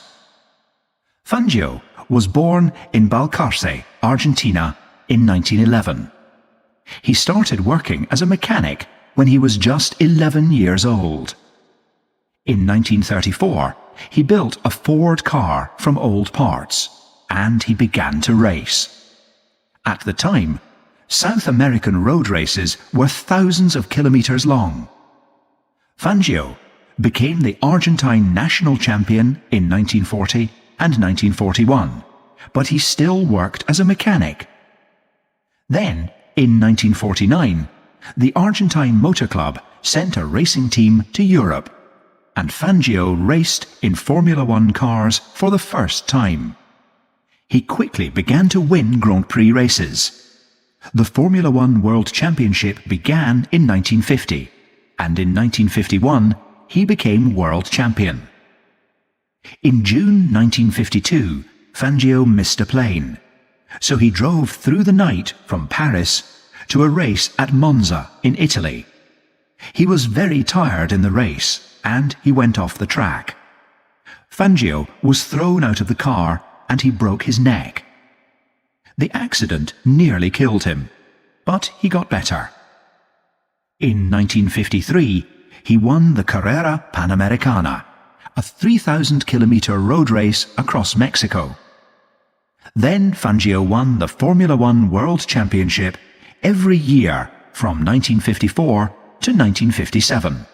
Fangio was born in Balcarce, Argentina, in 1911. He started working as a mechanic when he was just 11 years old. In 1934, he built a Ford car from old parts, and he began to race. At the time, South American road races were thousands of kilometers long. Fangio became the Argentine national champion in 1940 and 1941, but he still worked as a mechanic. Then, in 1949, the Argentine Motor Club sent a racing team to Europe, and Fangio raced in Formula One cars for the first time. He quickly began to win Grand Prix races. The Formula One World Championship began in 1950, and in 1951 he became world champion. In June 1952, Fangio missed a plane, so he drove through the night from Paris to a race at Monza in Italy. He was very tired in the race, and he went off the track. Fangio was thrown out of the car and he broke his neck. The accident nearly killed him, but he got better. In 1953, he won the Carrera Panamericana, a 3,000-kilometre road race across Mexico. Then Fangio won the Formula One World Championship every year from 1954 to 1957.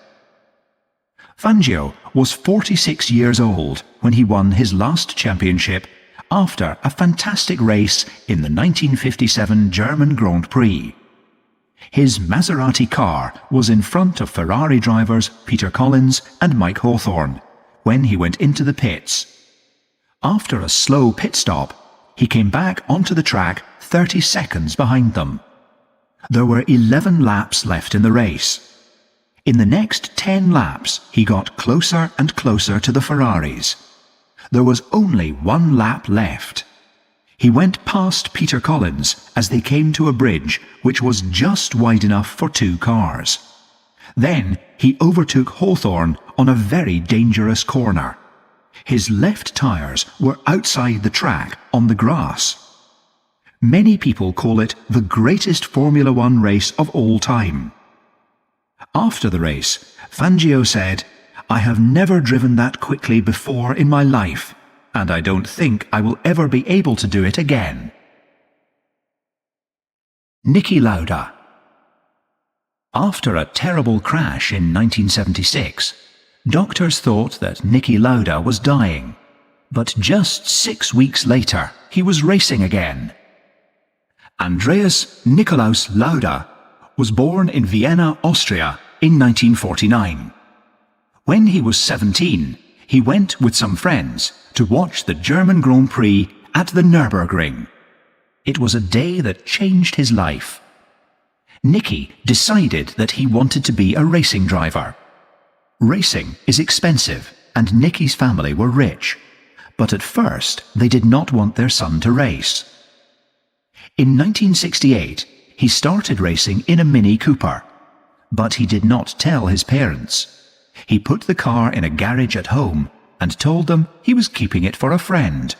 Fangio was 46 years old when he won his last championship after a fantastic race in the 1957 German Grand Prix. His Maserati car was in front of Ferrari drivers Peter Collins and Mike Hawthorn when he went into the pits. After a slow pit stop, he came back onto the track 30 seconds behind them. There were 11 laps left in the race. In the next 10 laps, he got closer and closer to the Ferraris. There was only 1 lap left. He went past Peter Collins as they came to a bridge which was just wide enough for 2 cars. Then he overtook Hawthorn on a very dangerous corner. His left tyres were outside the track on the grass. Many people call it the greatest Formula One race of all time. After the race, Fangio said, "I have never driven that quickly before in my life, and I don't think I will ever be able to do it again." Niki Lauda. After a terrible crash in 1976, doctors thought that Niki Lauda was dying, but just 6 weeks later he was racing again. Andreas Nikolaus Lauda was born in Vienna, Austria in 1949. When he was 17, he went with some friends to watch the German Grand Prix at the Nürburgring. It was a day that changed his life. Niki decided that he wanted to be a racing driver. Racing is expensive, and Niki's family were rich, but at first they did not want their son to race. In 1968, he started racing in a Mini Cooper, but he did not tell his parents. He put the car in a garage at home and told them he was keeping it for a friend.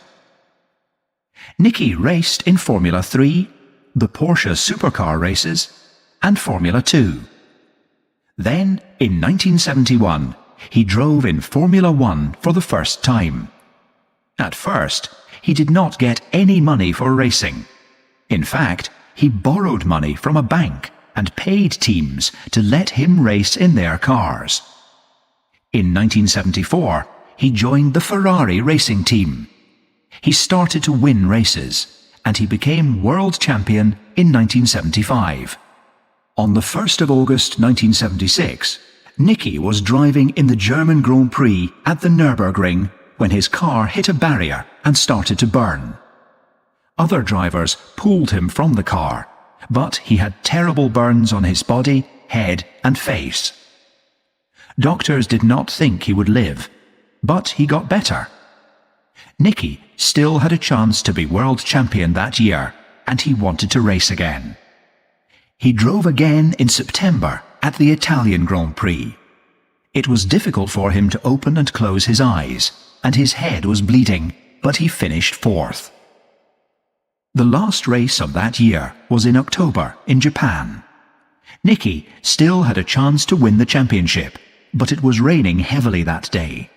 Niki raced in Formula 3, the Porsche supercar races, and Formula 2. Then, in 1971, he drove in Formula 1 for the first time. At first, he did not get any money for racing. In fact, he borrowed money from a bank and paid teams to let him race in their cars. In 1974, he joined the Ferrari racing team. He started to win races, and he became world champion in 1975. On the 1st of August 1976, Niki was driving in the German Grand Prix at the Nürburgring when his car hit a barrier and started to burn. Other drivers pulled him from the car, but he had terrible burns on his body, head, and face. Doctors did not think he would live, but he got better. Niki still had a chance to be world champion that year, and he wanted to race again. He drove again in September at the Italian Grand Prix. It was difficult for him to open and close his eyes, and his head was bleeding, but he finished 4th. The last race of that year was in October in Japan. Niki still had a chance to win the championship, but it was raining heavily that day.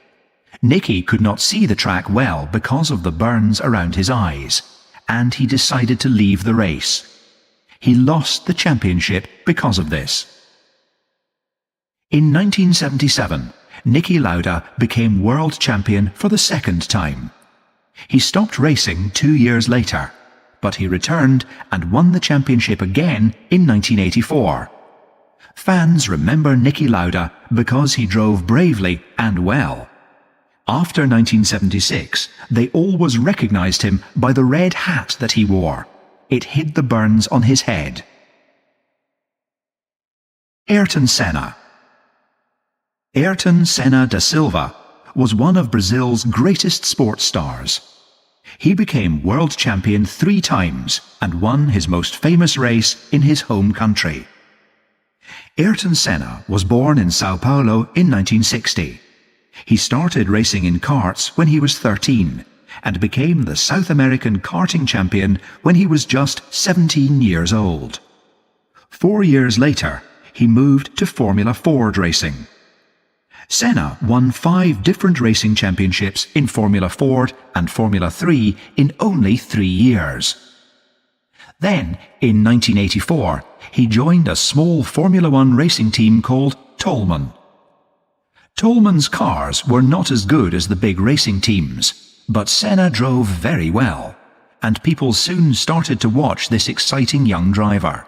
Niki could not see the track well because of the burns around his eyes, and he decided to leave the race. He lost the championship because of this. In 1977, Niki Lauda became world champion for the 2nd time. He stopped racing 2 years later, but he returned and won the championship again in 1984. Fans remember Niki Lauda because he drove bravely and well. After 1976, they always recognized him by the red hat that he wore. It hid the burns on his head. Ayrton Senna. Ayrton Senna da Silva was one of Brazil's greatest sports stars. He became world champion 3 times and won his most famous race in his home country. Ayrton Senna was born in Sao Paulo in 1960. He started racing in karts when he was 13 and became the South American karting champion when he was just 17 years old. 4 years later, he moved to Formula Ford racing. Senna won 5 different racing championships in Formula Ford and Formula 3 in only 3 years. Then, in 1984, he joined a small Formula One racing team called Toleman. Toleman's cars were not as good as the big racing teams, but Senna drove very well, and people soon started to watch this exciting young driver.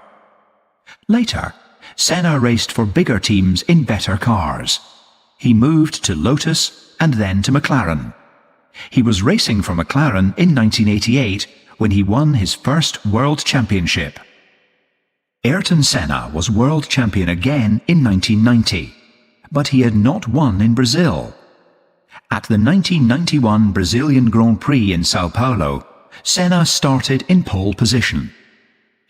Later, Senna raced for bigger teams in better cars. He moved to Lotus and then to McLaren. He was racing for McLaren in 1988 when he won his first world championship. Ayrton Senna was world champion again in 1990, but he had not won in Brazil. At the 1991 Brazilian Grand Prix in Sao Paulo, Senna started in pole position.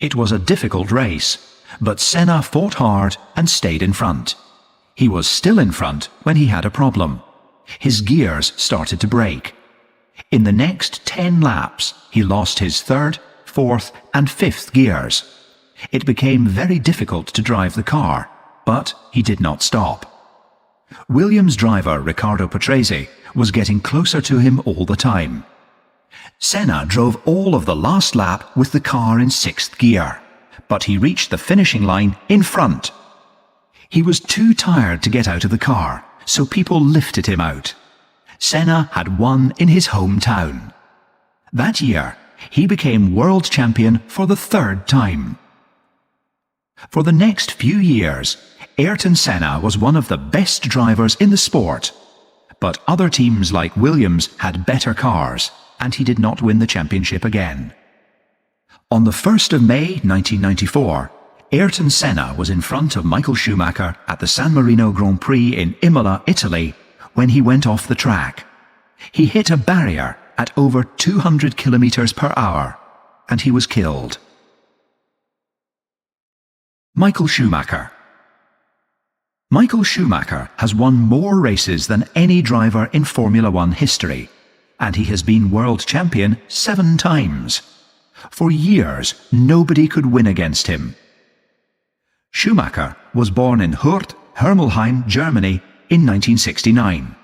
It was a difficult race, but Senna fought hard and stayed in front. He was still in front when he had a problem. His gears started to break. In the next 10 laps, he lost his 3rd, 4th and 5th gears. It became very difficult to drive the car, but he did not stop. Williams driver Riccardo Patrese was getting closer to him all the time. Senna drove all of the last lap with the car in 6th gear, but he reached the finishing line in front. He was too tired to get out of the car, so people lifted him out. Senna had won in his hometown. That year, he became world champion for the 3rd time. For the next few years, Ayrton Senna was one of the best drivers in the sport, but other teams like Williams had better cars, and he did not win the championship again. On the 1st of May 1994, Ayrton Senna was in front of Michael Schumacher at the San Marino Grand Prix in Imola, Italy, when he went off the track. He hit a barrier at over 200 kilometers per hour, and he was killed. Michael Schumacher. Michael Schumacher has won more races than any driver in Formula One history, and he has been world champion 7 times. For years, nobody could win against him. Schumacher was born in Hürth, Hermelheim, Germany in 1969.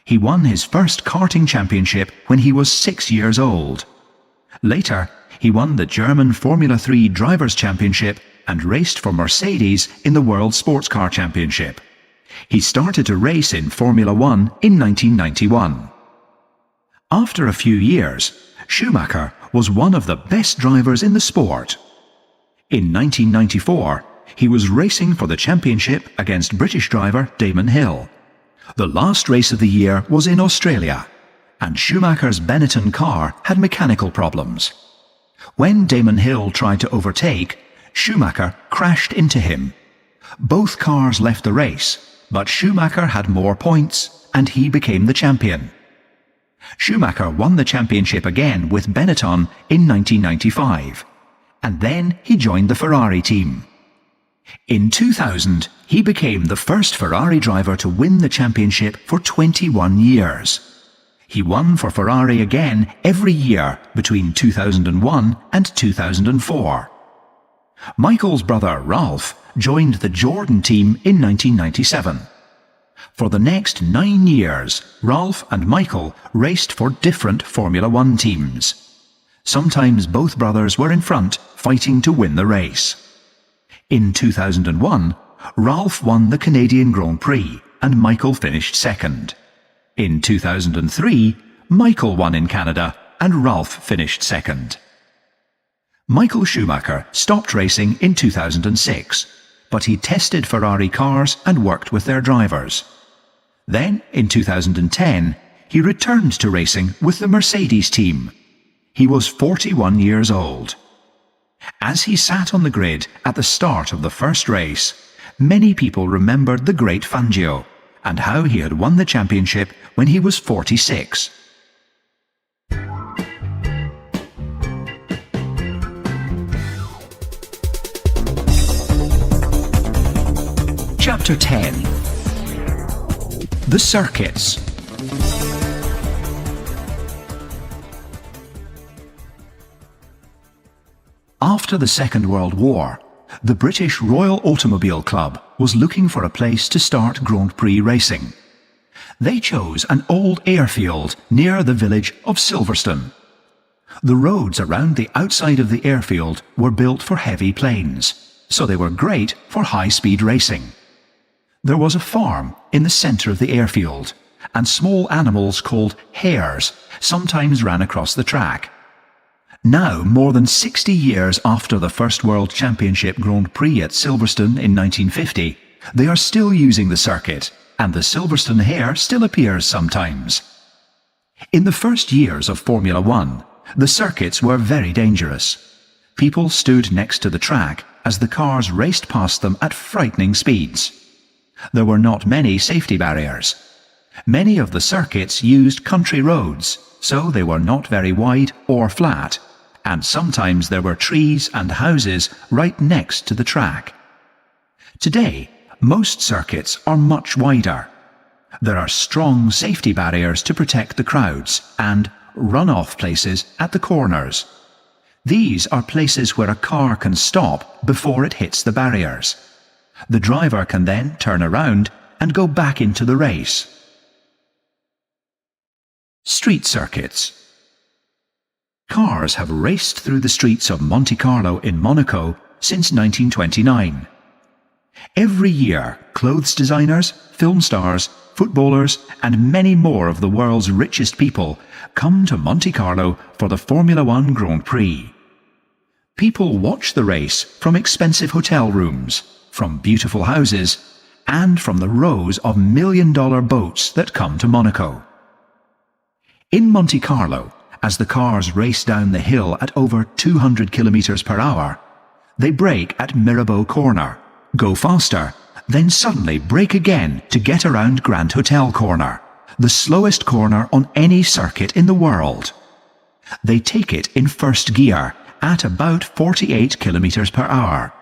He won his first karting championship when he was 6 years old. Later, he won the German Formula 3 Drivers' Championship and raced for Mercedes in the World Sports Car Championship. He started to race in Formula One in 1991. After a few years, Schumacher was one of the best drivers in the sport. In 1994, he was racing for the championship against British driver Damon Hill. The last race of the year was in Australia, and Schumacher's Benetton car had mechanical problems. When Damon Hill tried to overtake, Schumacher crashed into him. Both cars left the race, but Schumacher had more points, and he became the champion. Schumacher won the championship again with Benetton in 1995, and then he joined the Ferrari team. In 2000, he became the first Ferrari driver to win the championship for 21 years. He won for Ferrari again every year between 2001 and 2004. Michael's brother Ralph joined the Jordan team in 1997. For the next 9 years, Ralph and Michael raced for different Formula One teams. Sometimes both brothers were in front, fighting to win the race. In 2001, Ralph won the Canadian Grand Prix and Michael finished second. In 2003, Michael won in Canada and Ralph finished second. Michael Schumacher stopped racing in 2006, but he tested Ferrari cars and worked with their drivers. Then, in 2010, he returned to racing with the Mercedes team. He was 41 years old. As he sat on the grid at the start of the first race, many people remembered the great Fangio and how he had won the championship when he was 46. Chapter 10. The Circuits. After the Second World War, the British Royal Automobile Club was looking for a place to start Grand Prix racing. They chose an old airfield near the village of Silverstone. The roads around the outside of the airfield were built for heavy planes, so they were great for high-speed racing. There was a farm in the centre of the airfield, and small animals called hares sometimes ran across the track. Now, more than 60 years after the first World Championship Grand Prix at Silverstone in 1950, they are still using the circuit, and the Silverstone hare still appears sometimes. In the first years of Formula One, the circuits were very dangerous. People stood next to the track as the cars raced past them at frightening speeds. There were not many safety barriers. Many of the circuits used country roads, so they were not very wide or flat, and sometimes there were trees and houses right next to the track. Today, most circuits are much wider. There are strong safety barriers to protect the crowds and run-off places at the corners. These are places where a car can stop before it hits the barriers. The driver can then turn around and go back into the race. Street circuits. Cars have raced through the streets of Monte Carlo in Monaco since 1929. Every year, clothes designers, film stars, footballers, and many more of the world's richest people come to Monte Carlo for the Formula One Grand Prix. People watch the race from expensive hotel rooms, from beautiful houses, and from the rows of million-dollar boats that come to Monaco. In Monte Carlo, as the cars race down the hill at over 200 kilometers per hour, they brake at Mirabeau Corner, go faster, then suddenly brake again to get around Grand Hotel Corner, the slowest corner on any circuit in the world. They take it in first gear at about 48 kilometers per hour.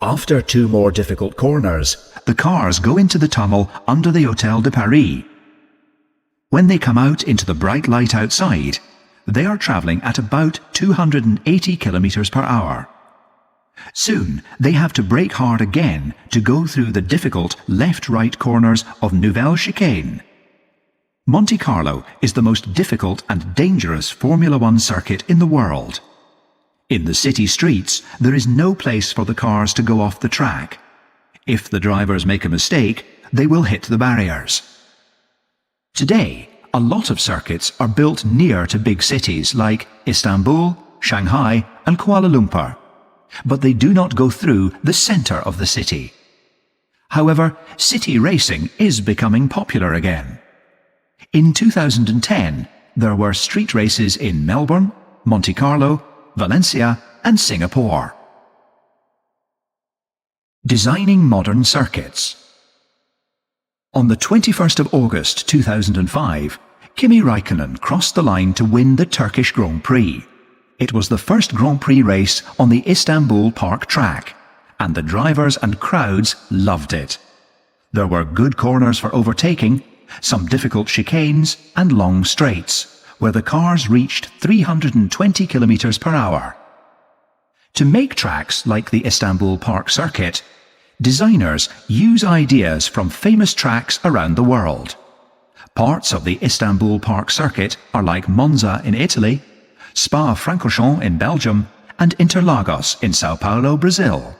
After two more difficult corners, the cars go into the tunnel under the Hôtel de Paris. When they come out into the bright light outside, they are travelling at about 280 kilometers per hour. Soon, they have to brake hard again to go through the difficult left-right corners of Nouvelle Chicane. Monte Carlo is the most difficult and dangerous Formula One circuit in the world. In the city streets, there is no place for the cars to go off the track. If the drivers make a mistake, they will hit the barriers. Today, a lot of circuits are built near to big cities like Istanbul, Shanghai, and Kuala Lumpur, but they do not go through the centre of the city. However, city racing is becoming popular again. In 2010, there were street races in Melbourne, Monte Carlo, Valencia, and Singapore. Designing modern circuits. On the 21st of August 2005, Kimi Räikkönen crossed the line to win the Turkish Grand Prix. It was the first Grand Prix race on the Istanbul Park track, and the drivers and crowds loved it. There were good corners for overtaking, some difficult chicanes, and long straights, where the cars reached 320 kilometers per hour. To make tracks like the Istanbul Park circuit, designers use ideas from famous tracks around the world. Parts of the Istanbul Park circuit are like Monza in Italy, Spa-Francorchamps in Belgium, and Interlagos in Sao Paulo, Brazil.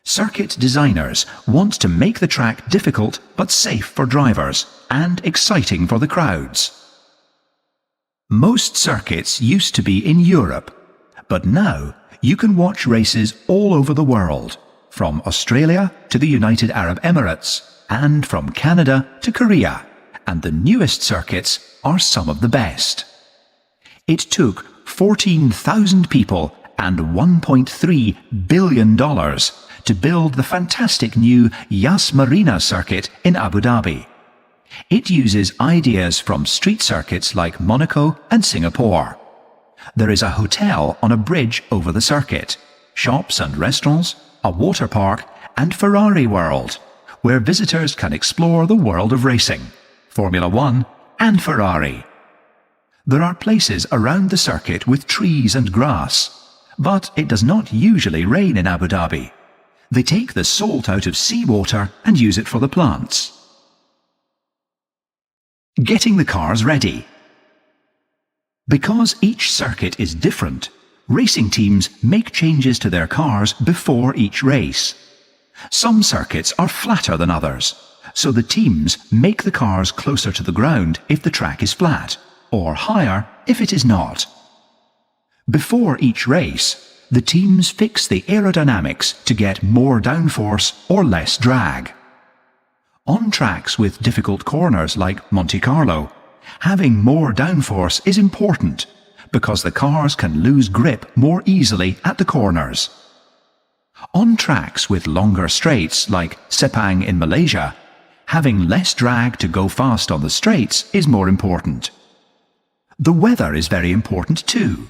Circuit designers want to make the track difficult but safe for drivers and exciting for the crowds. Most circuits used to be in Europe, but now you can watch races all over the world, from Australia to the United Arab Emirates, and from Canada to Korea, and the newest circuits are some of the best. It took 14,000 people and $1.3 billion to build the fantastic new Yas Marina circuit in Abu Dhabi. It uses ideas from street circuits like Monaco and Singapore. There is a hotel on a bridge over the circuit, shops and restaurants, a water park, and Ferrari World, where visitors can explore the world of racing, Formula One and Ferrari. There are places around the circuit with trees and grass, but it does not usually rain in Abu Dhabi. They take the salt out of seawater and use it for the plants. Getting the cars ready. Because each circuit is different, racing teams make changes to their cars before each race. Some circuits are flatter than others, so the teams make the cars closer to the ground if the track is flat, or higher if it is not. Before each race, the teams fix the aerodynamics to get more downforce or less drag. On tracks with difficult corners like Monte Carlo, having more downforce is important because the cars can lose grip more easily at the corners. On tracks with longer straights like Sepang in Malaysia, having less drag to go fast on the straights is more important. The weather is very important too.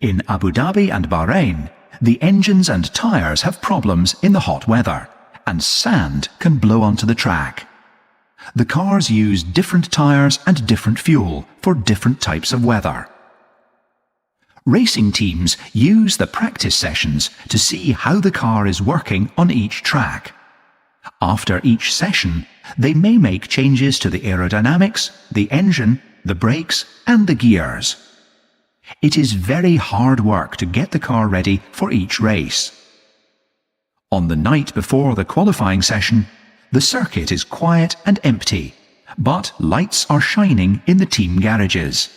In Abu Dhabi and Bahrain, the engines and tyres have problems in the hot weather, and sand can blow onto the track. The cars use different tyres and different fuel for different types of weather. Racing teams use the practice sessions to see how the car is working on each track. After each session, they may make changes to the aerodynamics, the engine, the brakes, and the gears. It is very hard work to get the car ready for each race. On the night before the qualifying session, the circuit is quiet and empty, but lights are shining in the team garages.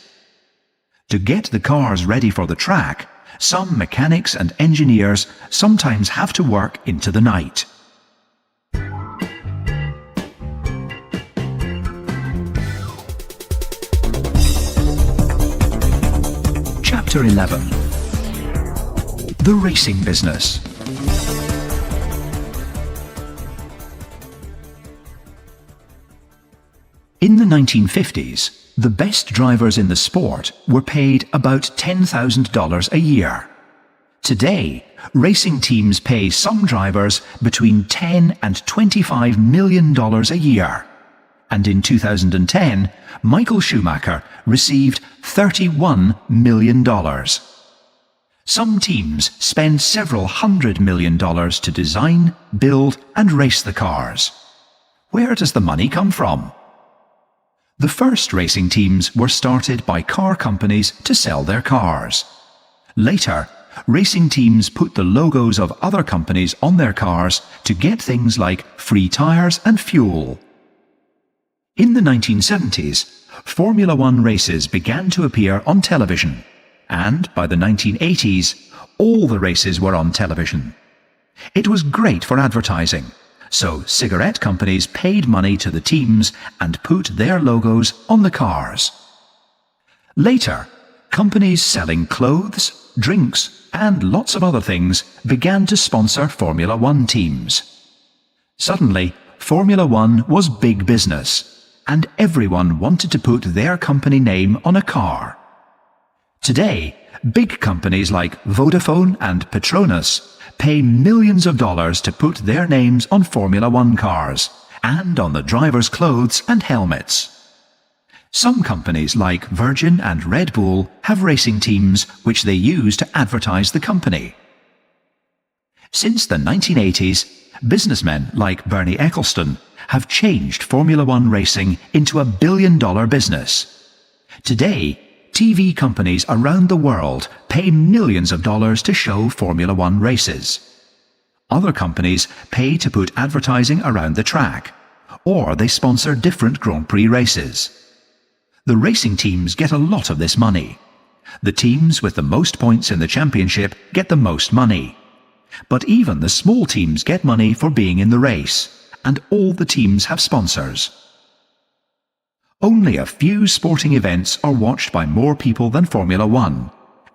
To get the cars ready for the track, some mechanics and engineers sometimes have to work into the night. Chapter 11. The Racing Business. In the 1950s, the best drivers in the sport were paid about $10,000 a year. Today, racing teams pay some drivers between $10 and $25 million a year. And in 2010, Michael Schumacher received $31 million. Some teams spend several $100 million to design, build, and race the cars. Where does the money come from? The first racing teams were started by car companies to sell their cars. Later, racing teams put the logos of other companies on their cars to get things like free tyres and fuel. In the 1970s, Formula One races began to appear on television, and by the 1980s, all the races were on television. It was great for advertising, so cigarette companies paid money to the teams and put their logos on the cars. Later, companies selling clothes, drinks, and lots of other things began to sponsor Formula One teams. Suddenly, Formula One was big business, and everyone wanted to put their company name on a car. Today, big companies like Vodafone and Petronas pay millions of dollars to put their names on Formula One cars and on the drivers' clothes and helmets. Some companies like Virgin and Red Bull have racing teams which they use to advertise the company. Since the 1980s, businessmen like Bernie Ecclestone have changed Formula One racing into a billion-dollar business. Today, TV companies around the world pay millions of dollars to show Formula One races. Other companies pay to put advertising around the track, or they sponsor different Grand Prix races. The racing teams get a lot of this money. The teams with the most points in the championship get the most money. But even the small teams get money for being in the race, and all the teams have sponsors. Only a few sporting events are watched by more people than Formula One,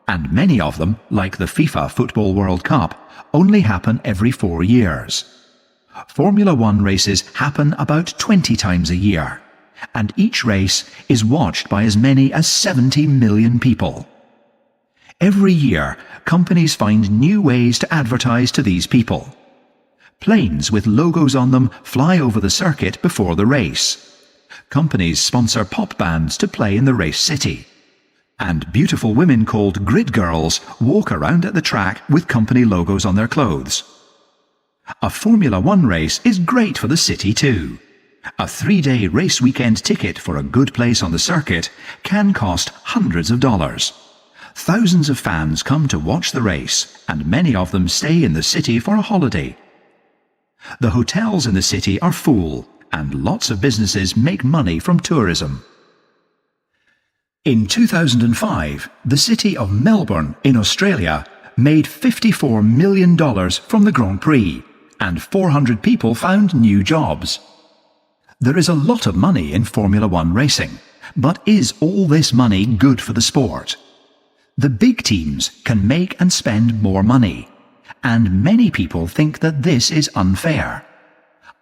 and many of them, like the FIFA Football World Cup, only happen every 4 years. Formula One races happen about 20 times a year, and each race is watched by as many as 70 million people. Every year, companies find new ways to advertise to these people. Planes with logos on them fly over the circuit before the race. Companies sponsor pop bands to play in the race city. And beautiful women called grid girls walk around at the track with company logos on their clothes. A Formula One race is great for the city too. A 3-day race weekend ticket for a good place on the circuit can cost hundreds of dollars. Thousands of fans come to watch the race, and many of them stay in the city for a holiday. The hotels in the city are full, and lots of businesses make money from tourism. In 2005, the city of Melbourne in Australia made $54 million from the Grand Prix, and 400 people found new jobs. There is a lot of money in Formula One racing, but is all this money good for the sport? The big teams can make and spend more money, and many people think that this is unfair.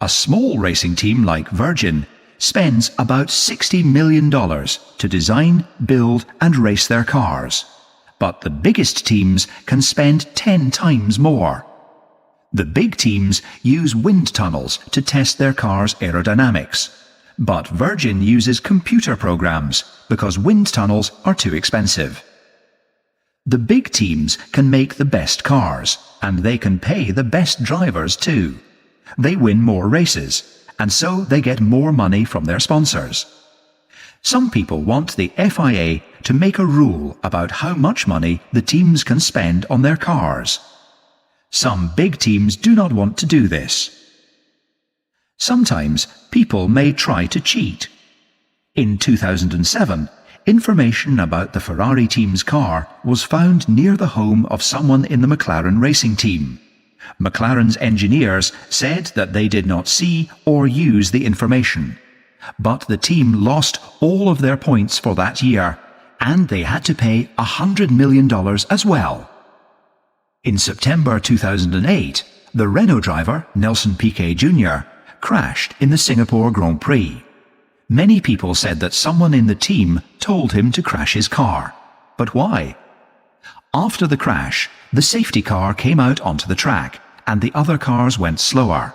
A small racing team like Virgin spends about $60 million to design, build and race their cars, but the biggest teams can spend 10 times more. The big teams use wind tunnels to test their cars' aerodynamics, but Virgin uses computer programs because wind tunnels are too expensive. The big teams can make the best cars, and they can pay the best drivers too. They win more races, and so they get more money from their sponsors. Some people want the FIA to make a rule about how much money the teams can spend on their cars. Some big teams do not want to do this. Sometimes people may try to cheat. In 2007, information about the Ferrari team's car was found near the home of someone in the McLaren racing team. McLaren's engineers said that they did not see or use the information, but the team lost all of their points for that year, and they had to pay $100 million as well. In September 2008, the Renault driver, Nelson Piquet Jr., crashed in the Singapore Grand Prix. Many people said that someone in the team told him to crash his car. But why? After the crash, the safety car came out onto the track, and the other cars went slower.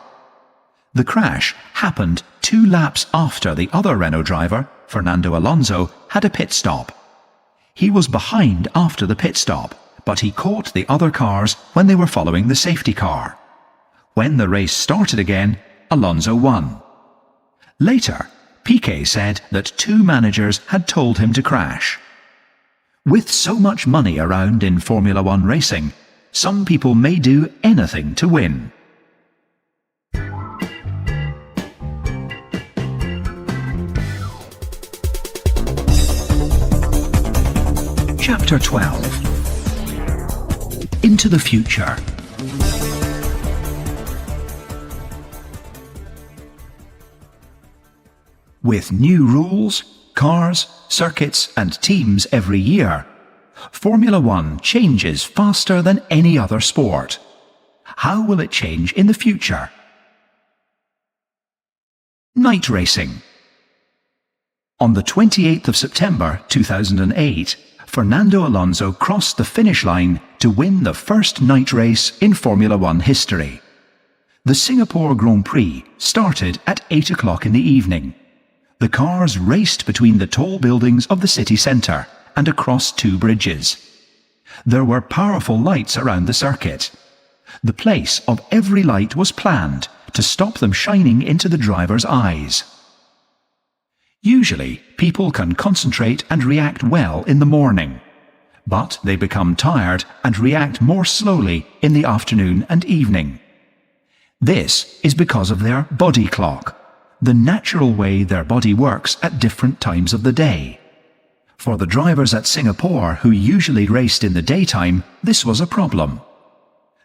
The crash happened 2 laps after the other Renault driver, Fernando Alonso, had a pit stop. He was behind after the pit stop, but he caught the other cars when they were following the safety car. When the race started again, Alonso won. Later, Piquet said that 2 managers had told him to crash. With so much money around in Formula One racing, some people may do anything to win. Chapter 12. Into the future. With new rules, cars, circuits and teams every year, Formula One changes faster than any other sport. How will it change in the future? Night racing. On the 28th of September 2008, Fernando Alonso crossed the finish line to win the first night race in Formula One history. The Singapore Grand Prix started at 8 o'clock in the evening. The cars raced between the tall buildings of the city centre and across 2 bridges. There were powerful lights around the circuit. The place of every light was planned to stop them shining into the driver's eyes. Usually, people can concentrate and react well in the morning, but they become tired and react more slowly in the afternoon and evening. This is because of their body clock, the natural way their body works at different times of the day. For the drivers at Singapore who usually raced in the daytime, this was a problem.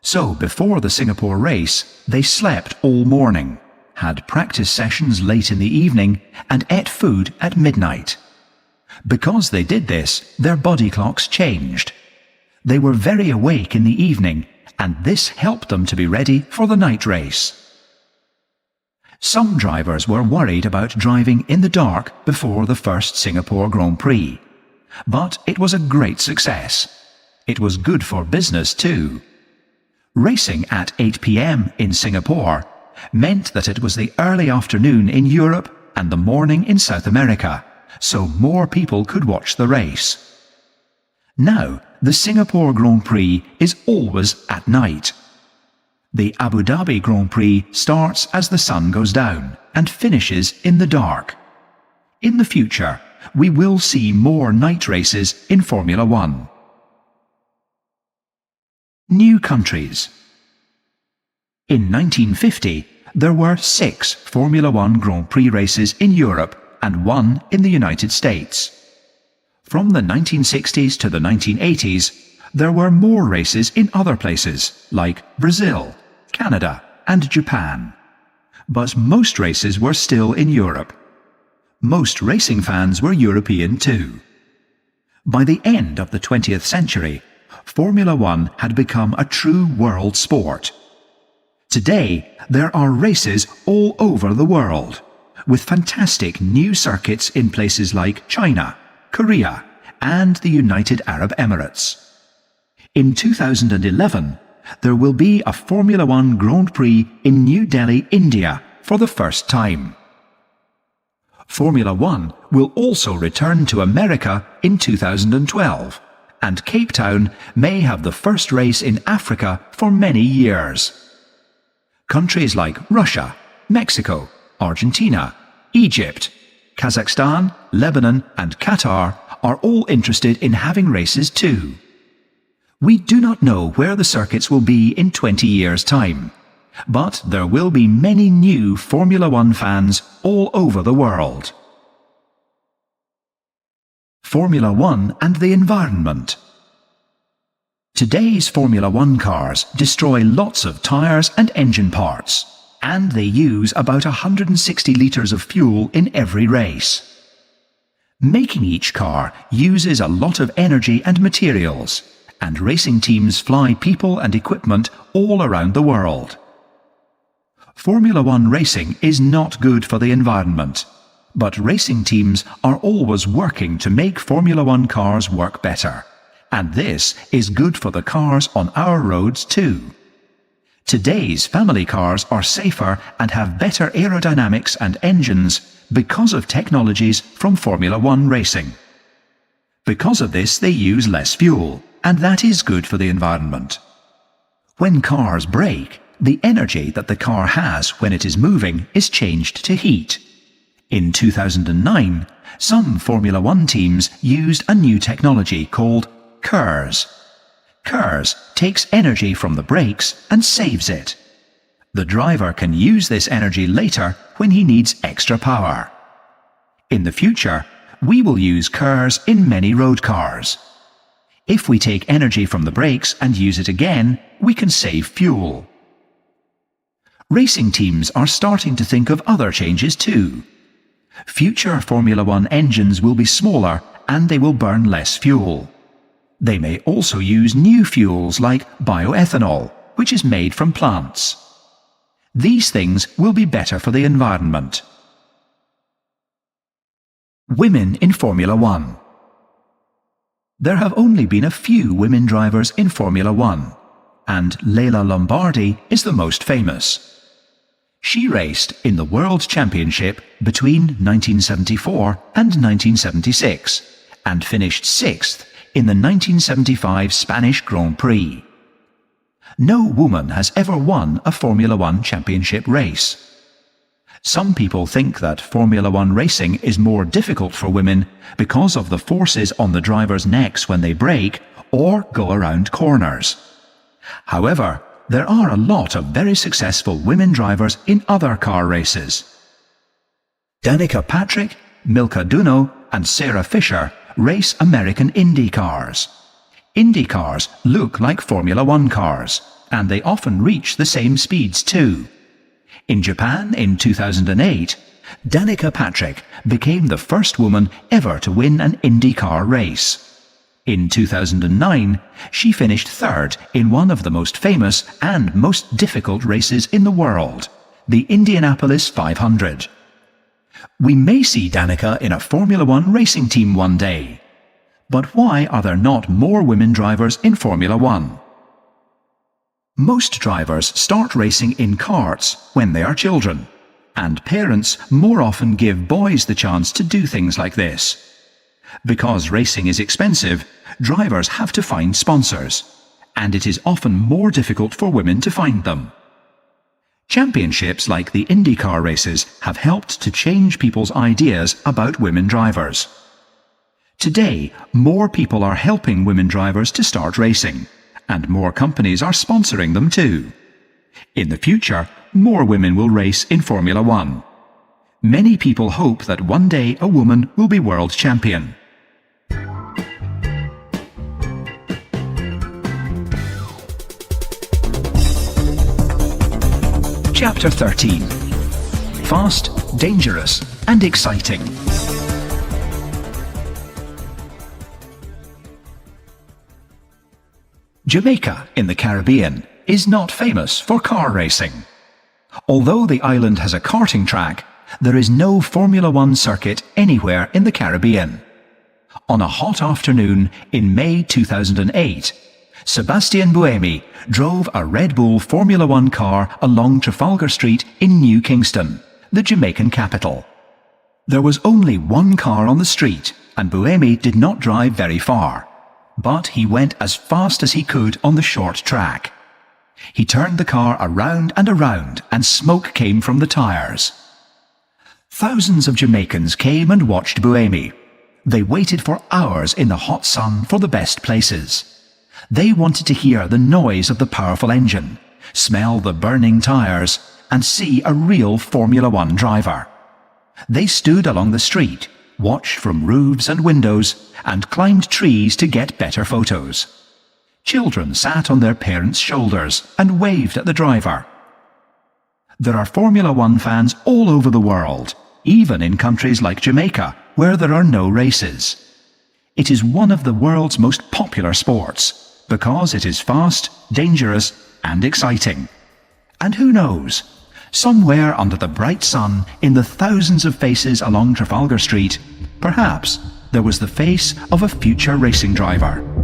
So before the Singapore race, they slept all morning, had practice sessions late in the evening, and ate food at midnight. Because they did this, their body clocks changed. They were very awake in the evening, and this helped them to be ready for the night race. Some drivers were worried about driving in the dark before the first Singapore Grand Prix, but it was a great success. It was good for business too. Racing at 8 p.m. in Singapore meant that it was the early afternoon in Europe and the morning in South America, so more people could watch the race. Now, the Singapore Grand Prix is always at night. The Abu Dhabi Grand Prix starts as the sun goes down and finishes in the dark. In the future, we will see more night races in Formula One. New countries. In 1950, there were 6 Formula One Grand Prix races in Europe and 1 in the United States. From the 1960s to the 1980s, there were more races in other places like Brazil, Canada, and Japan. But most races were still in Europe. Most racing fans were European too. By the end of the 20th century, Formula One had become a true world sport. Today, there are races all over the world, with fantastic new circuits in places like China, Korea, and the United Arab Emirates. In 2011, there will be a Formula One Grand Prix in New Delhi, India, for the first time. Formula One will also return to America in 2012, and Cape Town may have the first race in Africa for many years. Countries like Russia, Mexico, Argentina, Egypt, Kazakhstan, Lebanon, and Qatar are all interested in having races too. We do not know where the circuits will be in 20 years' time, but there will be many new Formula One fans all over the world. Formula One and the environment. Today's Formula One cars destroy lots of tyres and engine parts, and they use about 160 litres of fuel in every race. Making each car uses a lot of energy and materials, and racing teams fly people and equipment all around the world. Formula One racing is not good for the environment, but racing teams are always working to make Formula One cars work better, and this is good for the cars on our roads too. Today's family cars are safer and have better aerodynamics and engines because of technologies from Formula One racing. Because of this, they use less fuel, and that is good for the environment. When cars brake, the energy that the car has when it is moving is changed to heat. In 2009, some Formula One teams used a new technology called KERS. KERS takes energy from the brakes and saves it. The driver can use this energy later when he needs extra power. In the future, we will use KERS in many road cars. If we take energy from the brakes and use it again, we can save fuel. Racing teams are starting to think of other changes too. Future Formula One engines will be smaller and they will burn less fuel. They may also use new fuels like bioethanol, which is made from plants. These things will be better for the environment. Women in Formula One. There have only been a few women drivers in Formula One, and Leila Lombardi is the most famous. She raced in the World Championship between 1974 and 1976, and finished 6th in the 1975 Spanish Grand Prix. No woman has ever won a Formula One championship race. Some people think that Formula One racing is more difficult for women because of the forces on the drivers' necks when they brake or go around corners. However, there are a lot of very successful women drivers in other car races. Danica Patrick, Milka Duno, and Sarah Fisher race American Indy cars. Indy cars look like Formula One cars, and they often reach the same speeds too. In Japan in 2008, Danica Patrick became the first woman ever to win an IndyCar race. In 2009, she finished 3rd in one of the most famous and most difficult races in the world, the Indianapolis 500. We may see Danica in a Formula One racing team one day. But why are there not more women drivers in Formula One? Most drivers start racing in karts when they are children, and parents more often give boys the chance to do things like this. Because racing is expensive, drivers have to find sponsors, and it is often more difficult for women to find them. Championships like the IndyCar races have helped to change people's ideas about women drivers. Today, more people are helping women drivers to start racing, and more companies are sponsoring them too. In the future, more women will race in Formula One. Many people hope that one day a woman will be world champion. Chapter 13. Fast, dangerous, and exciting. Jamaica in the Caribbean is not famous for car racing. Although the island has a karting track, there is no Formula One circuit anywhere in the Caribbean. On a hot afternoon in May 2008, Sebastian Buemi drove a Red Bull Formula One car along Trafalgar Street in New Kingston, the Jamaican capital. There was only one car on the street, and Buemi did not drive very far. But he went as fast as he could on the short track. He turned the car around and around, and smoke came from the tires. Thousands of Jamaicans came and watched Buemi. They waited for hours in the hot sun for the best places. They wanted to hear the noise of the powerful engine, smell the burning tires, and see a real Formula One driver. They stood along the street, watched from roofs and windows, and climbed trees to get better photos. Children sat on their parents' shoulders and waved at the driver. There are Formula One fans all over the world, even in countries like Jamaica, where there are no races. It is one of the world's most popular sports, because it is fast, dangerous, and exciting. And who knows? Somewhere under the bright sun, in the thousands of faces along Trafalgar Street, perhaps there was the face of a future racing driver.